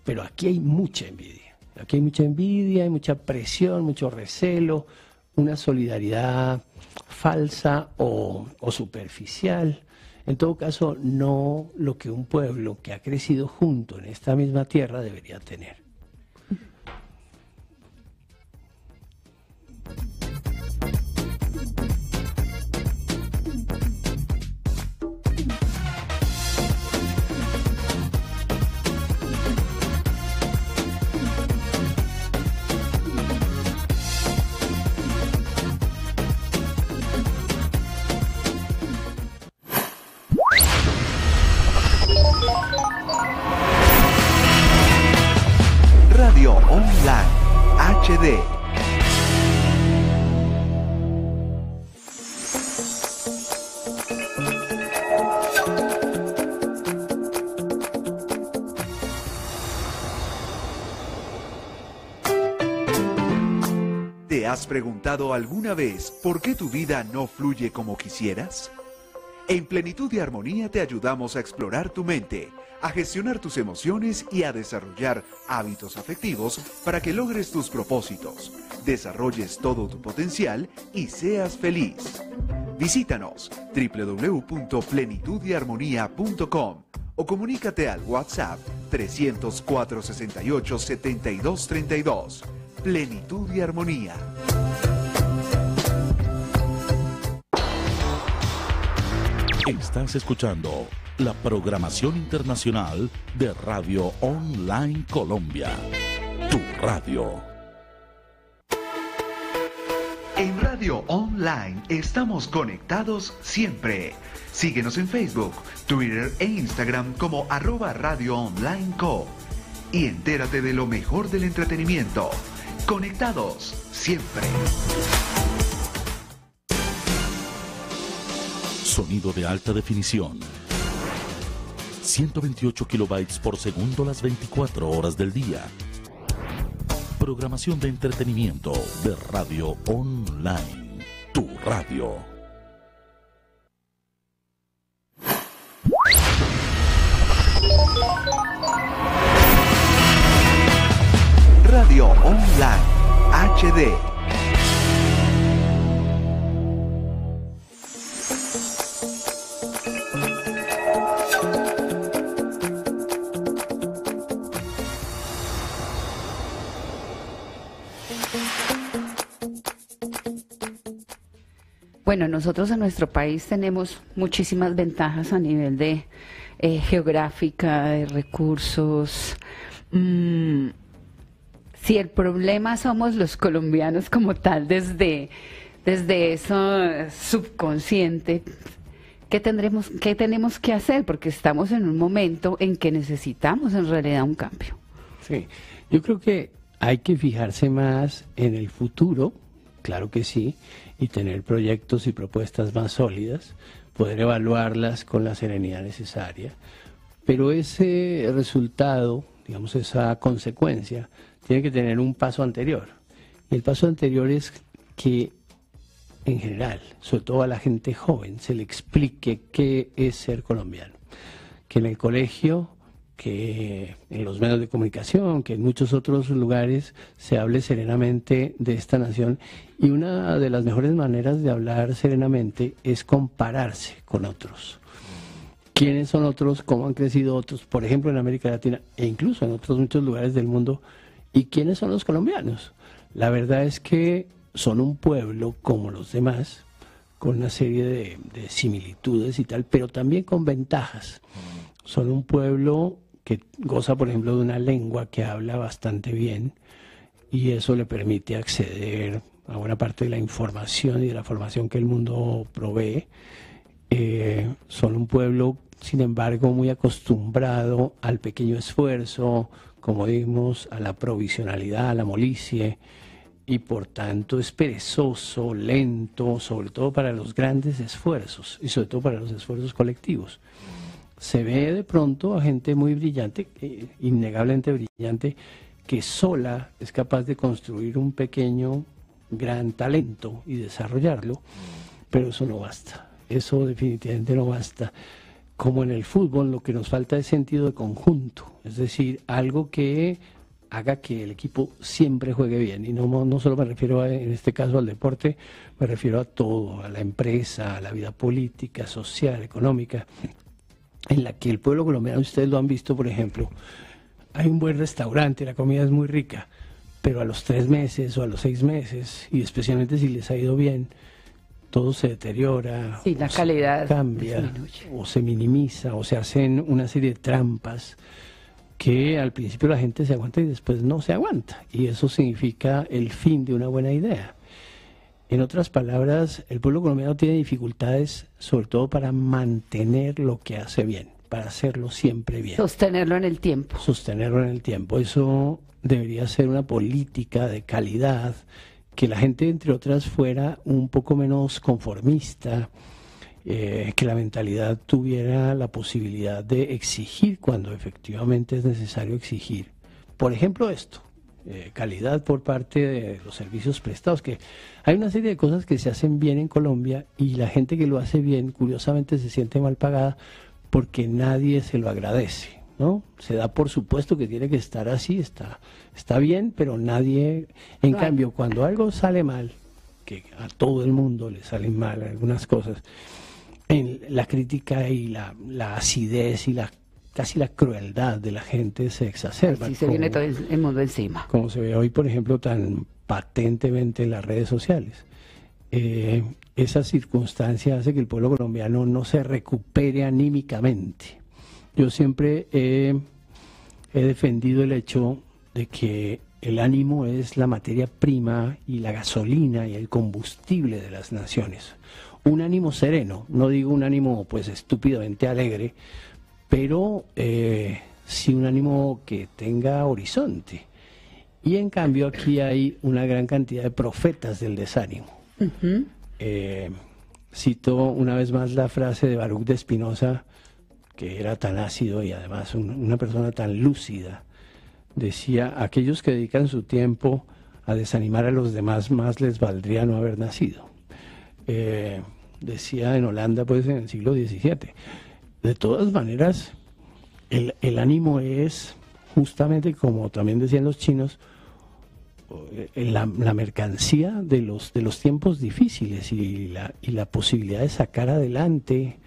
pero aquí hay mucha envidia. Aquí hay mucha envidia, hay mucha presión, mucho recelo, una solidaridad falsa o superficial. En todo caso, no lo que un pueblo que ha crecido junto en esta misma tierra debería tener. Radio Online HD. ¿Te has preguntado alguna vez por qué tu vida no fluye como quisieras? En Plenitud y Armonía te ayudamos a explorar tu mente, a gestionar tus emociones y a desarrollar hábitos afectivos para que logres tus propósitos, desarrolles todo tu potencial y seas feliz. Visítanos www.plenitudyarmonía.com o comunícate al WhatsApp 300-468-7232. Plenitud y Armonía. Estás escuchando la programación internacional de Radio Online Colombia. Tu radio. En Radio Online estamos conectados siempre. Síguenos en Facebook, Twitter e Instagram como @radioonlineco y entérate de lo mejor del entretenimiento. Conectados siempre. Sonido de alta definición. 128 kilobytes por segundo las 24 horas del día. Programación de entretenimiento de Radio Online. Tu radio. Radio Online HD. Bueno, nosotros en nuestro país tenemos muchísimas ventajas a nivel de geográfica, de recursos. Si el problema somos los colombianos como tal, desde eso subconsciente, ¿qué tenemos que hacer? Porque estamos en un momento en que necesitamos en realidad un cambio. Sí, yo creo que hay que fijarse más en el futuro, claro que sí, y tener proyectos y propuestas más sólidas, poder evaluarlas con la serenidad necesaria, pero ese resultado, digamos, esa consecuencia, tiene que tener un paso anterior. Y el paso anterior es que, en general, sobre todo a la gente joven, se le explique qué es ser colombiano. Que en el colegio, que en los medios de comunicación, que en muchos otros lugares se hable serenamente de esta nación. Y una de las mejores maneras de hablar serenamente es compararse con otros. ¿Quiénes son otros? ¿Cómo han crecido otros? Por ejemplo, en América Latina e incluso en otros muchos lugares del mundo. ¿Y quiénes son los colombianos? La verdad es que son un pueblo como los demás, con una serie de similitudes y tal, pero también con ventajas. Son un pueblo que goza, por ejemplo, de una lengua que habla bastante bien y eso le permite acceder a buena parte de la información y de la formación que el mundo provee. Son un pueblo, sin embargo, muy acostumbrado al pequeño esfuerzo, como dimos, a la provisionalidad, a la molicie, y por tanto es perezoso, lento, sobre todo para los grandes esfuerzos y sobre todo para los esfuerzos colectivos. Se ve de pronto a gente muy brillante, innegablemente brillante, que sola es capaz de construir un pequeño, gran talento y desarrollarlo, pero eso no basta, eso definitivamente no basta. Como en el fútbol, lo que nos falta es sentido de conjunto, es decir, algo que haga que el equipo siempre juegue bien. Y no solo me refiero en este caso al deporte, me refiero a todo, a la empresa, a la vida política, social, económica, en la que el pueblo colombiano, ustedes lo han visto, por ejemplo, hay un buen restaurante, la comida es muy rica, pero a los 3 meses o a los 6 meses, y especialmente si les ha ido bien, todo se deteriora, sí, la calidad cambia, disminuye, o se minimiza, o se hacen una serie de trampas que al principio la gente se aguanta y después no se aguanta, y eso significa el fin de una buena idea. En otras palabras, el pueblo colombiano tiene dificultades sobre todo para mantener lo que hace bien, para hacerlo siempre bien. Sostenerlo en el tiempo. Sostenerlo en el tiempo, eso debería ser una política de calidad, que la gente, entre otras, fuera un poco menos conformista, que la mentalidad tuviera la posibilidad de exigir cuando efectivamente es necesario exigir. Por ejemplo, esto, calidad por parte de los servicios prestados, que hay una serie de cosas que se hacen bien en Colombia y la gente que lo hace bien, curiosamente, se siente mal pagada porque nadie se lo agradece, ¿no? Se da por supuesto que tiene que estar así, está bien, pero nadie... En cambio, cuando algo sale mal, que a todo el mundo le salen mal algunas cosas, en la crítica y la acidez y casi la crueldad de la gente se exacerba. Así se viene todo el mundo encima. Como se ve hoy, por ejemplo, tan patentemente en las redes sociales. Esa circunstancia hace que el pueblo colombiano no se recupere anímicamente. Yo siempre he defendido el hecho de que el ánimo es la materia prima y la gasolina y el combustible de las naciones. Un ánimo sereno, no digo un ánimo pues estúpidamente alegre, pero sí un ánimo que tenga horizonte. Y en cambio aquí hay una gran cantidad de profetas del desánimo. Uh-huh. Cito una vez más la frase de Baruch de Spinoza, que era tan ácido y además una persona tan lúcida. Decía, aquellos que dedican su tiempo a desanimar a los demás, más les valdría no haber nacido. Decía en Holanda, pues en el siglo XVII. De todas maneras, el ánimo es justamente, como también decían los chinos, la mercancía de los tiempos difíciles y la posibilidad de sacar adelante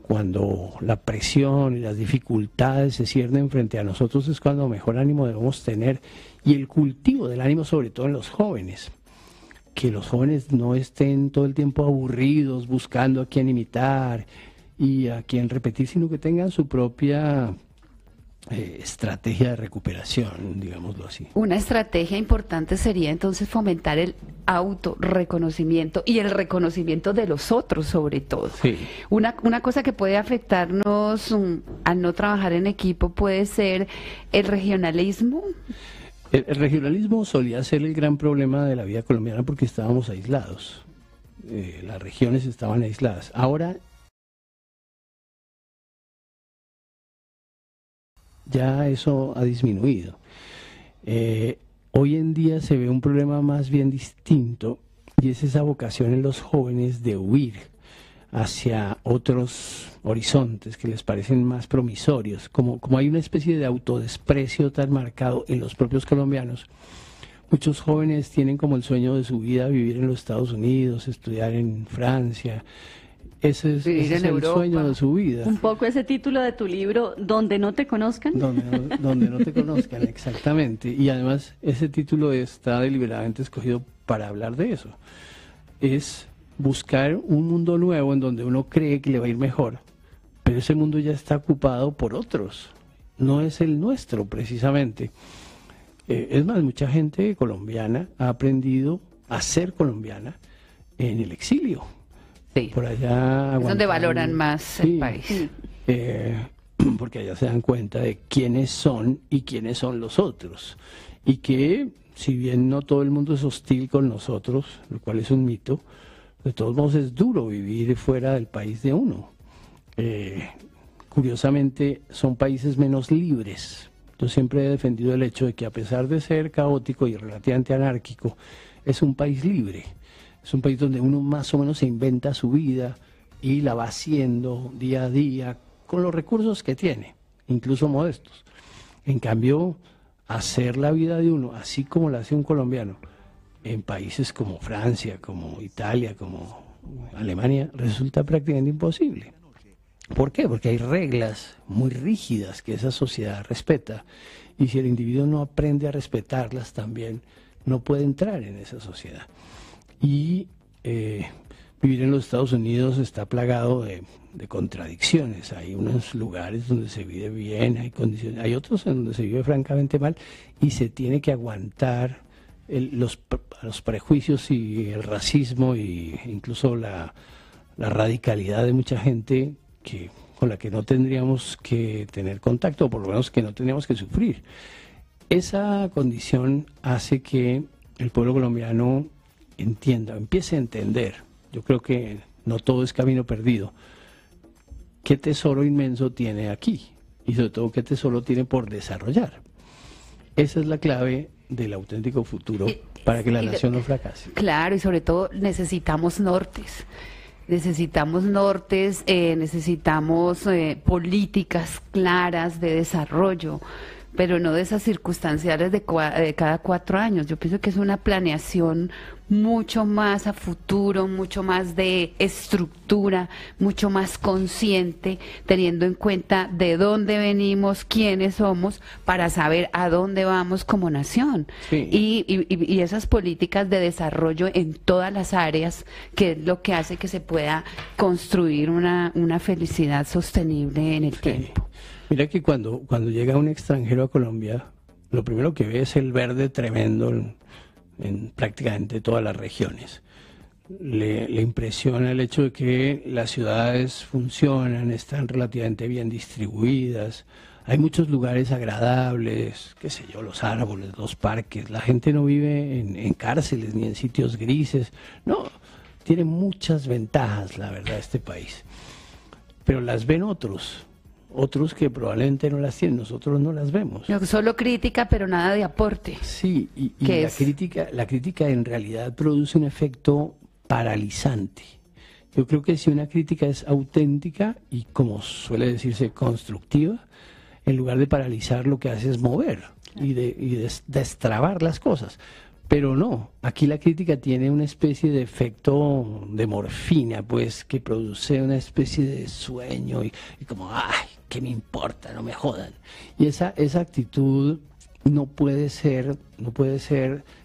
cuando la presión y las dificultades se ciernen frente a nosotros, es cuando mejor ánimo debemos tener, y el cultivo del ánimo sobre todo en los jóvenes, que los jóvenes no estén todo el tiempo aburridos buscando a quién imitar y a quién repetir, sino que tengan su propia estrategia de recuperación, digámoslo así. Una estrategia importante sería entonces fomentar el autorreconocimiento y el reconocimiento de los otros sobre todo. Sí. Una cosa que puede afectarnos al no trabajar en equipo puede ser el regionalismo. El regionalismo solía ser el gran problema de la vida colombiana porque estábamos aislados. Las regiones estaban aisladas. Ahora ya eso ha disminuido. Hoy en día se ve un problema más bien distinto y es esa vocación en los jóvenes de huir hacia otros horizontes que les parecen más promisorios. Como hay una especie de autodesprecio tan marcado en los propios colombianos, muchos jóvenes tienen como el sueño de su vida vivir en los Estados Unidos, estudiar en Francia. Ese es el sueño de su vida. Un poco ese título de tu libro, ¿Donde no te conozcan? Donde no te conozcan, exactamente. Y además ese título está deliberadamente escogido para hablar de eso. Es buscar un mundo nuevo en donde uno cree que le va a ir mejor, pero ese mundo ya está ocupado por otros. No es el nuestro, precisamente. Es más, mucha gente colombiana ha aprendido a ser colombiana en el exilio. Sí. Por allá Es donde valoran más el país. Porque allá se dan cuenta de quiénes son y quiénes son los otros. Y que, si bien no todo el mundo es hostil con nosotros, lo cual es un mito, de todos modos es duro vivir fuera del país de uno. Curiosamente, son países menos libres. Yo siempre he defendido el hecho de que, a pesar de ser caótico y relativamente anárquico, es un país libre. Es un país donde uno más o menos se inventa su vida y la va haciendo día a día con los recursos que tiene, incluso modestos. En cambio, hacer la vida de uno, así como la hace un colombiano, en países como Francia, como Italia, como Alemania, resulta prácticamente imposible. ¿Por qué? Porque hay reglas muy rígidas que esa sociedad respeta, y si el individuo no aprende a respetarlas también, no puede entrar en esa sociedad. Y vivir en los Estados Unidos está plagado de contradicciones. Hay unos lugares donde se vive bien, hay condiciones, hay otros en donde se vive francamente mal, y se tiene que aguantar los prejuicios y el racismo e incluso la radicalidad de mucha gente con la que no tendríamos que tener contacto, o por lo menos que no tendríamos que sufrir. Esa condición hace que el pueblo colombiano empiece a entender, yo creo que no todo es camino perdido, qué tesoro inmenso tiene aquí, y sobre todo qué tesoro tiene por desarrollar. Esa es la clave del auténtico futuro para que la nación no fracase. Claro, y sobre todo necesitamos nortes. Necesitamos políticas claras de desarrollo, pero no de esas circunstanciales de cada 4 años. Yo pienso que es una planeación mucho más a futuro, mucho más de estructura, mucho más consciente, teniendo en cuenta de dónde venimos, quiénes somos, para saber a dónde vamos como nación. Sí. Y esas políticas de desarrollo en todas las áreas, que es lo que hace que se pueda construir una felicidad sostenible en el tiempo. Mira que cuando llega un extranjero a Colombia, lo primero que ve es el verde tremendo en prácticamente todas las regiones. Le impresiona el hecho de que las ciudades funcionan, están relativamente bien distribuidas, hay muchos lugares agradables, qué sé yo, los árboles, los parques, la gente no vive en cárceles ni en sitios grises, no, tiene muchas ventajas, la verdad, este país. Pero las ven otros que probablemente no las tienen, nosotros no las vemos. No, solo crítica, pero nada de aporte. Sí, y la crítica en realidad produce un efecto paralizante. Yo creo que si una crítica es auténtica y, como suele decirse, constructiva, en lugar de paralizar, lo que hace es mover y destrabar las cosas. Pero no, aquí la crítica tiene una especie de efecto de morfina, pues, que produce una especie de sueño y como, ¡ay, qué me importa, no me jodan! Y esa actitud no puede ser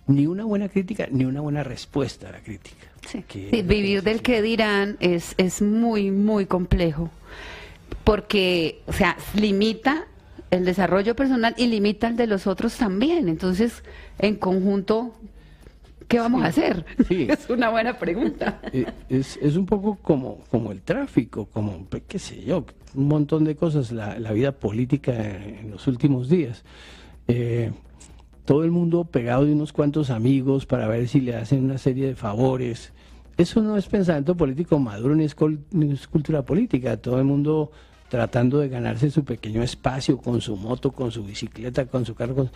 ni una buena crítica ni una buena respuesta a la crítica. Sí. Sí, vivir del que dirán es muy, muy complejo, porque, o sea, limita el desarrollo personal y limita el de los otros también. Entonces, en conjunto, ¿qué vamos a hacer? Sí. Es una buena pregunta. Es un poco como el tráfico, como, qué sé yo, un montón de cosas, la vida política en los últimos días. Todo el mundo pegado de unos cuantos amigos para ver si le hacen una serie de favores. Eso no es pensamiento político maduro ni es cultura política. Todo el mundo tratando de ganarse su pequeño espacio con su moto, con su bicicleta, con su carro.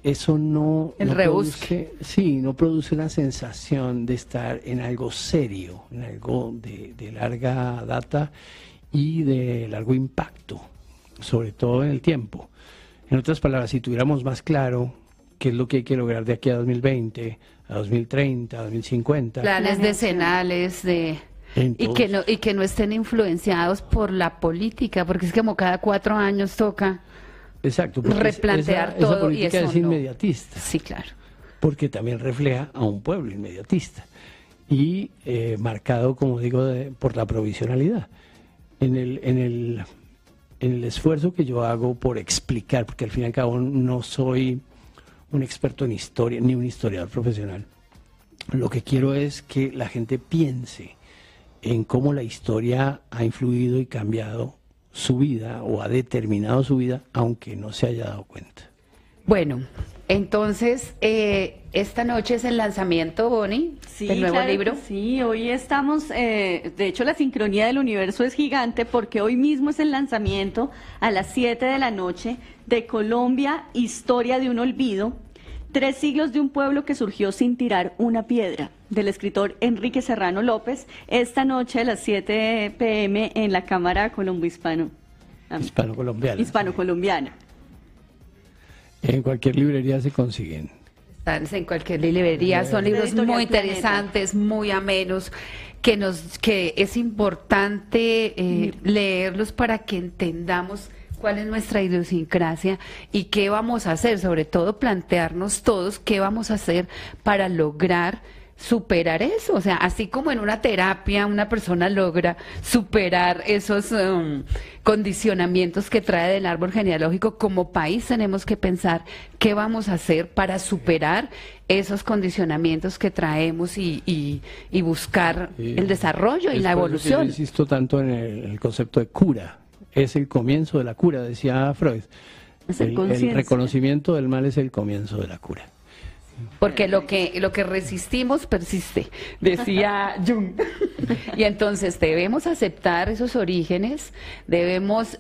Eso no produce una sensación de estar en algo serio, en algo de larga data y de largo impacto, sobre todo en el tiempo. En otras palabras, si tuviéramos más claro qué es lo que hay que lograr de aquí a 2020, a 2030, a 2050. Planes decenales y que no estén influenciados por la política, porque es como cada 4 años toca replantear todo. Esa política y eso es inmediatista. Sí, claro. Porque también refleja a un pueblo inmediatista y marcado, como digo, por la provisionalidad. En el esfuerzo que yo hago por explicar, porque al fin y al cabo no soy un experto en historia ni un historiador profesional, lo que quiero es que la gente piense en cómo la historia ha influido y cambiado su vida o ha determinado su vida, aunque no se haya dado cuenta. Bueno, entonces, esta noche es el lanzamiento, Bonnie, del nuevo libro. Sí, hoy estamos, de hecho la sincronía del universo es gigante porque hoy mismo es el lanzamiento a las 7 de la noche de Colombia, Historia de un Olvido, 3 siglos de un pueblo que surgió sin tirar una piedra, del escritor Enrique Serrano López, esta noche a las 7 p.m. en la Cámara Colombo-Hispano. Hispano-colombiana. Hispano-colombiana. En cualquier librería se consiguen. Están en cualquier librería, son libros muy interesantes, muy amenos, que es importante leerlos para que entendamos cuál es nuestra idiosincrasia y qué vamos a hacer, sobre todo plantearnos todos qué vamos a hacer para lograr superar eso. O sea, así como en una terapia una persona logra superar esos condicionamientos que trae del árbol genealógico, como país tenemos que pensar qué vamos a hacer para superar esos condicionamientos que traemos y buscar el desarrollo y la evolución. Yo insisto tanto en el concepto de cura. Es el comienzo de la cura, decía Freud. El reconocimiento del mal es el comienzo de la cura. Porque lo que resistimos persiste, decía Jung. Y entonces debemos aceptar esos orígenes, debemos,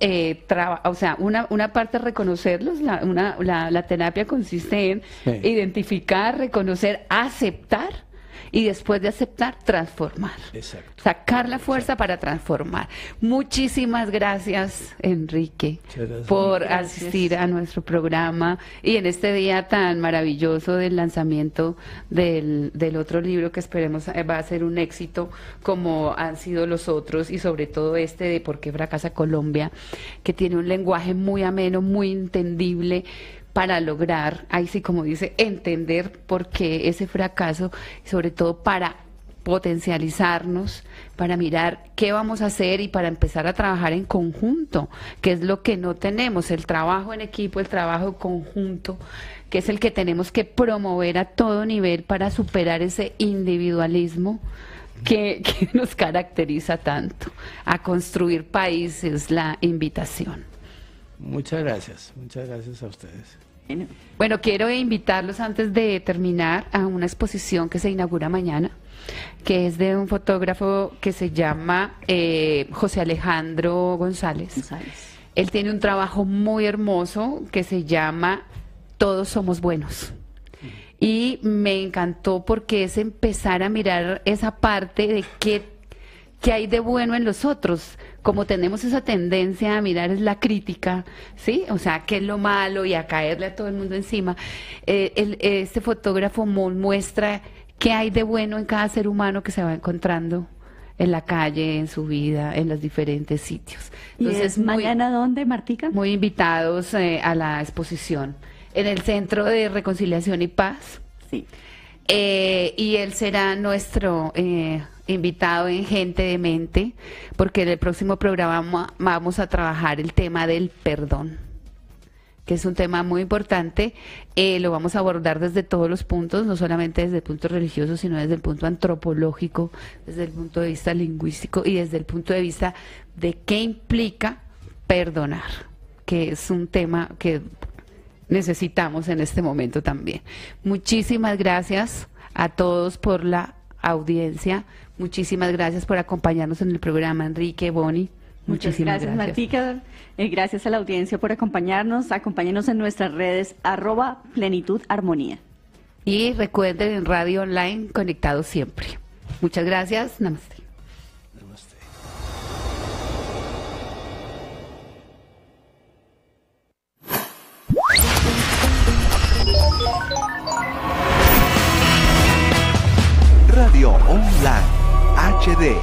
o sea, una parte es reconocerlos, la terapia consiste en identificar, reconocer, aceptar, y después de aceptar, transformar. Exacto. Sacar la fuerza para transformar. Muchísimas gracias, Enrique, gracias. por asistir a nuestro programa y en este día tan maravilloso del lanzamiento del otro libro que esperemos va a ser un éxito como han sido los otros, y sobre todo este de ¿Por qué fracasa Colombia?, que tiene un lenguaje muy ameno, muy entendible, para lograr, ahí sí como dice, entender por qué ese fracaso, y sobre todo para potencializarnos, para mirar qué vamos a hacer y para empezar a trabajar en conjunto, que es lo que no tenemos, el trabajo en equipo, el trabajo en conjunto, que es el que tenemos que promover a todo nivel para superar ese individualismo que nos caracteriza tanto. A construir países, la invitación. Muchas gracias a ustedes. Bueno, quiero invitarlos antes de terminar a una exposición que se inaugura mañana, que es de un fotógrafo que se llama José Alejandro González. Él tiene un trabajo muy hermoso que se llama Todos somos buenos. Y me encantó porque es empezar a mirar esa parte de qué hay de bueno en los otros. Como tenemos esa tendencia a mirar es la crítica, ¿sí? O sea, qué es lo malo y a caerle a todo el mundo encima. Este fotógrafo muestra qué hay de bueno en cada ser humano que se va encontrando en la calle, en su vida, en los diferentes sitios. Entonces, ¿mañana dónde, Martica? Muy invitados a la exposición en el Centro de Reconciliación y Paz. Sí. Y él será nuestro invitado en Gente de Mente, porque en el próximo programa vamos a trabajar el tema del perdón, que es un tema muy importante. Lo vamos a abordar desde todos los puntos, no solamente desde el punto religioso, sino desde el punto antropológico, desde el punto de vista lingüístico y desde el punto de vista de qué implica perdonar, que es un tema que necesitamos en este momento también. Muchísimas gracias a todos por la audiencia. Muchísimas gracias por acompañarnos en el programa, Enrique, Bonnie. Muchísimas gracias. Martica. Gracias a la audiencia por acompañarnos. Acompáñenos en nuestras redes @plenitudarmonía. Y recuerden, en Radio Online, conectados siempre. Muchas gracias. Namaste. Namaste. Radio Online HD.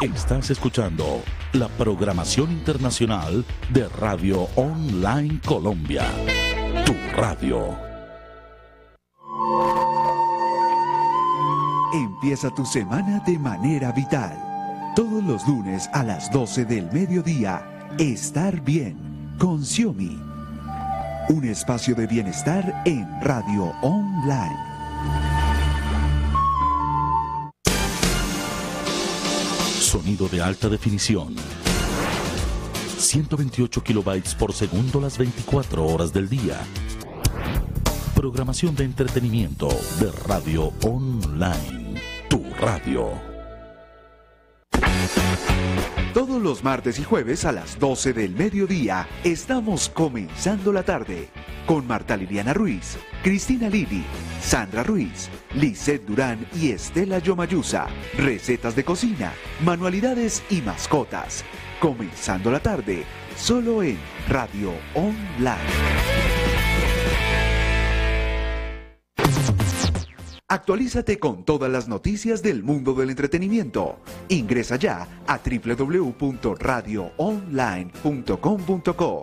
Estás escuchando la programación internacional de Radio Online Colombia. Tu radio. Empieza tu semana de manera vital. Todos los lunes a las 12 del mediodía, Estar Bien con Xiomi. Un espacio de bienestar en Radio Online. Sonido de alta definición. 128 kilobytes por segundo las 24 horas del día. Programación de entretenimiento de Radio Online. Tu radio. Todos los martes y jueves a las 12 del mediodía estamos comenzando la tarde con Marta Liliana Ruiz, Cristina Lili, Sandra Ruiz, Lisette Durán y Estela Yomayusa. Recetas de cocina, manualidades y mascotas. Comenzando la tarde solo en Radio Online. Actualízate con todas las noticias del mundo del entretenimiento. Ingresa ya a www.radioonline.com.co.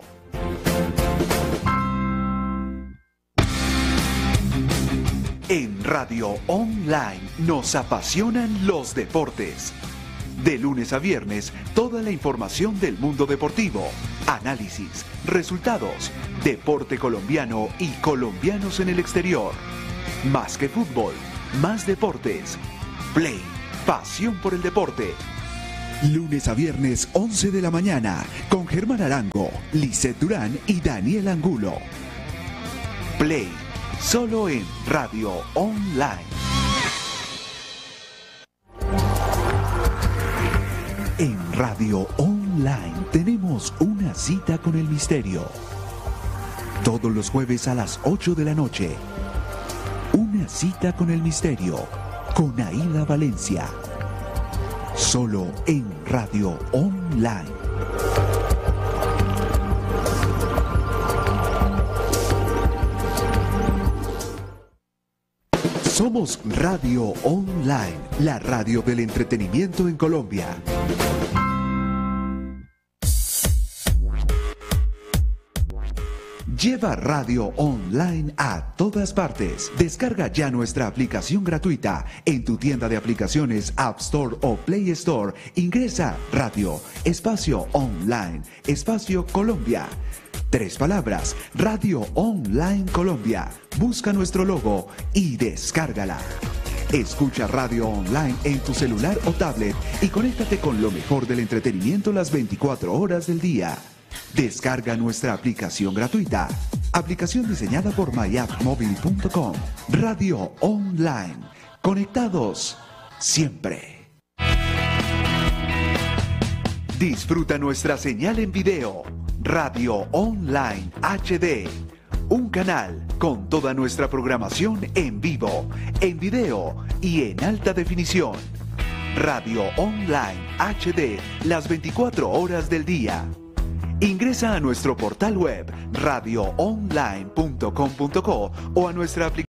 En Radio Online nos apasionan los deportes. De lunes a viernes, toda la información del mundo deportivo, análisis, resultados, deporte colombiano y colombianos en el exterior. Más que fútbol, más deportes. Play, pasión por el deporte. Lunes a viernes, 11 de la mañana, con Germán Arango, Lisette Durán y Daniel Angulo. Play, solo en Radio Online. En Radio Online tenemos una cita con el misterio. Todos los jueves a las 8 de la noche. Una cita con el misterio, con Aida Valencia. Solo en Radio Online. Somos Radio Online, la radio del entretenimiento en Colombia. Lleva Radio Online a todas partes. Descarga ya nuestra aplicación gratuita en tu tienda de aplicaciones App Store o Play Store. Ingresa Radio, espacio online, espacio Colombia. 3 palabras, Radio Online Colombia. Busca nuestro logo y descárgala. Escucha Radio Online en tu celular o tablet y conéctate con lo mejor del entretenimiento las 24 horas del día. Descarga nuestra aplicación gratuita. Aplicación diseñada por myappmobile.com. Radio Online. Conectados siempre. Disfruta nuestra señal en video. Radio Online HD. Un canal con toda nuestra programación en vivo, en video y en alta definición. Radio Online HD las 24 horas del día. Ingresa a nuestro portal web radioonline.com.co o a nuestra aplicación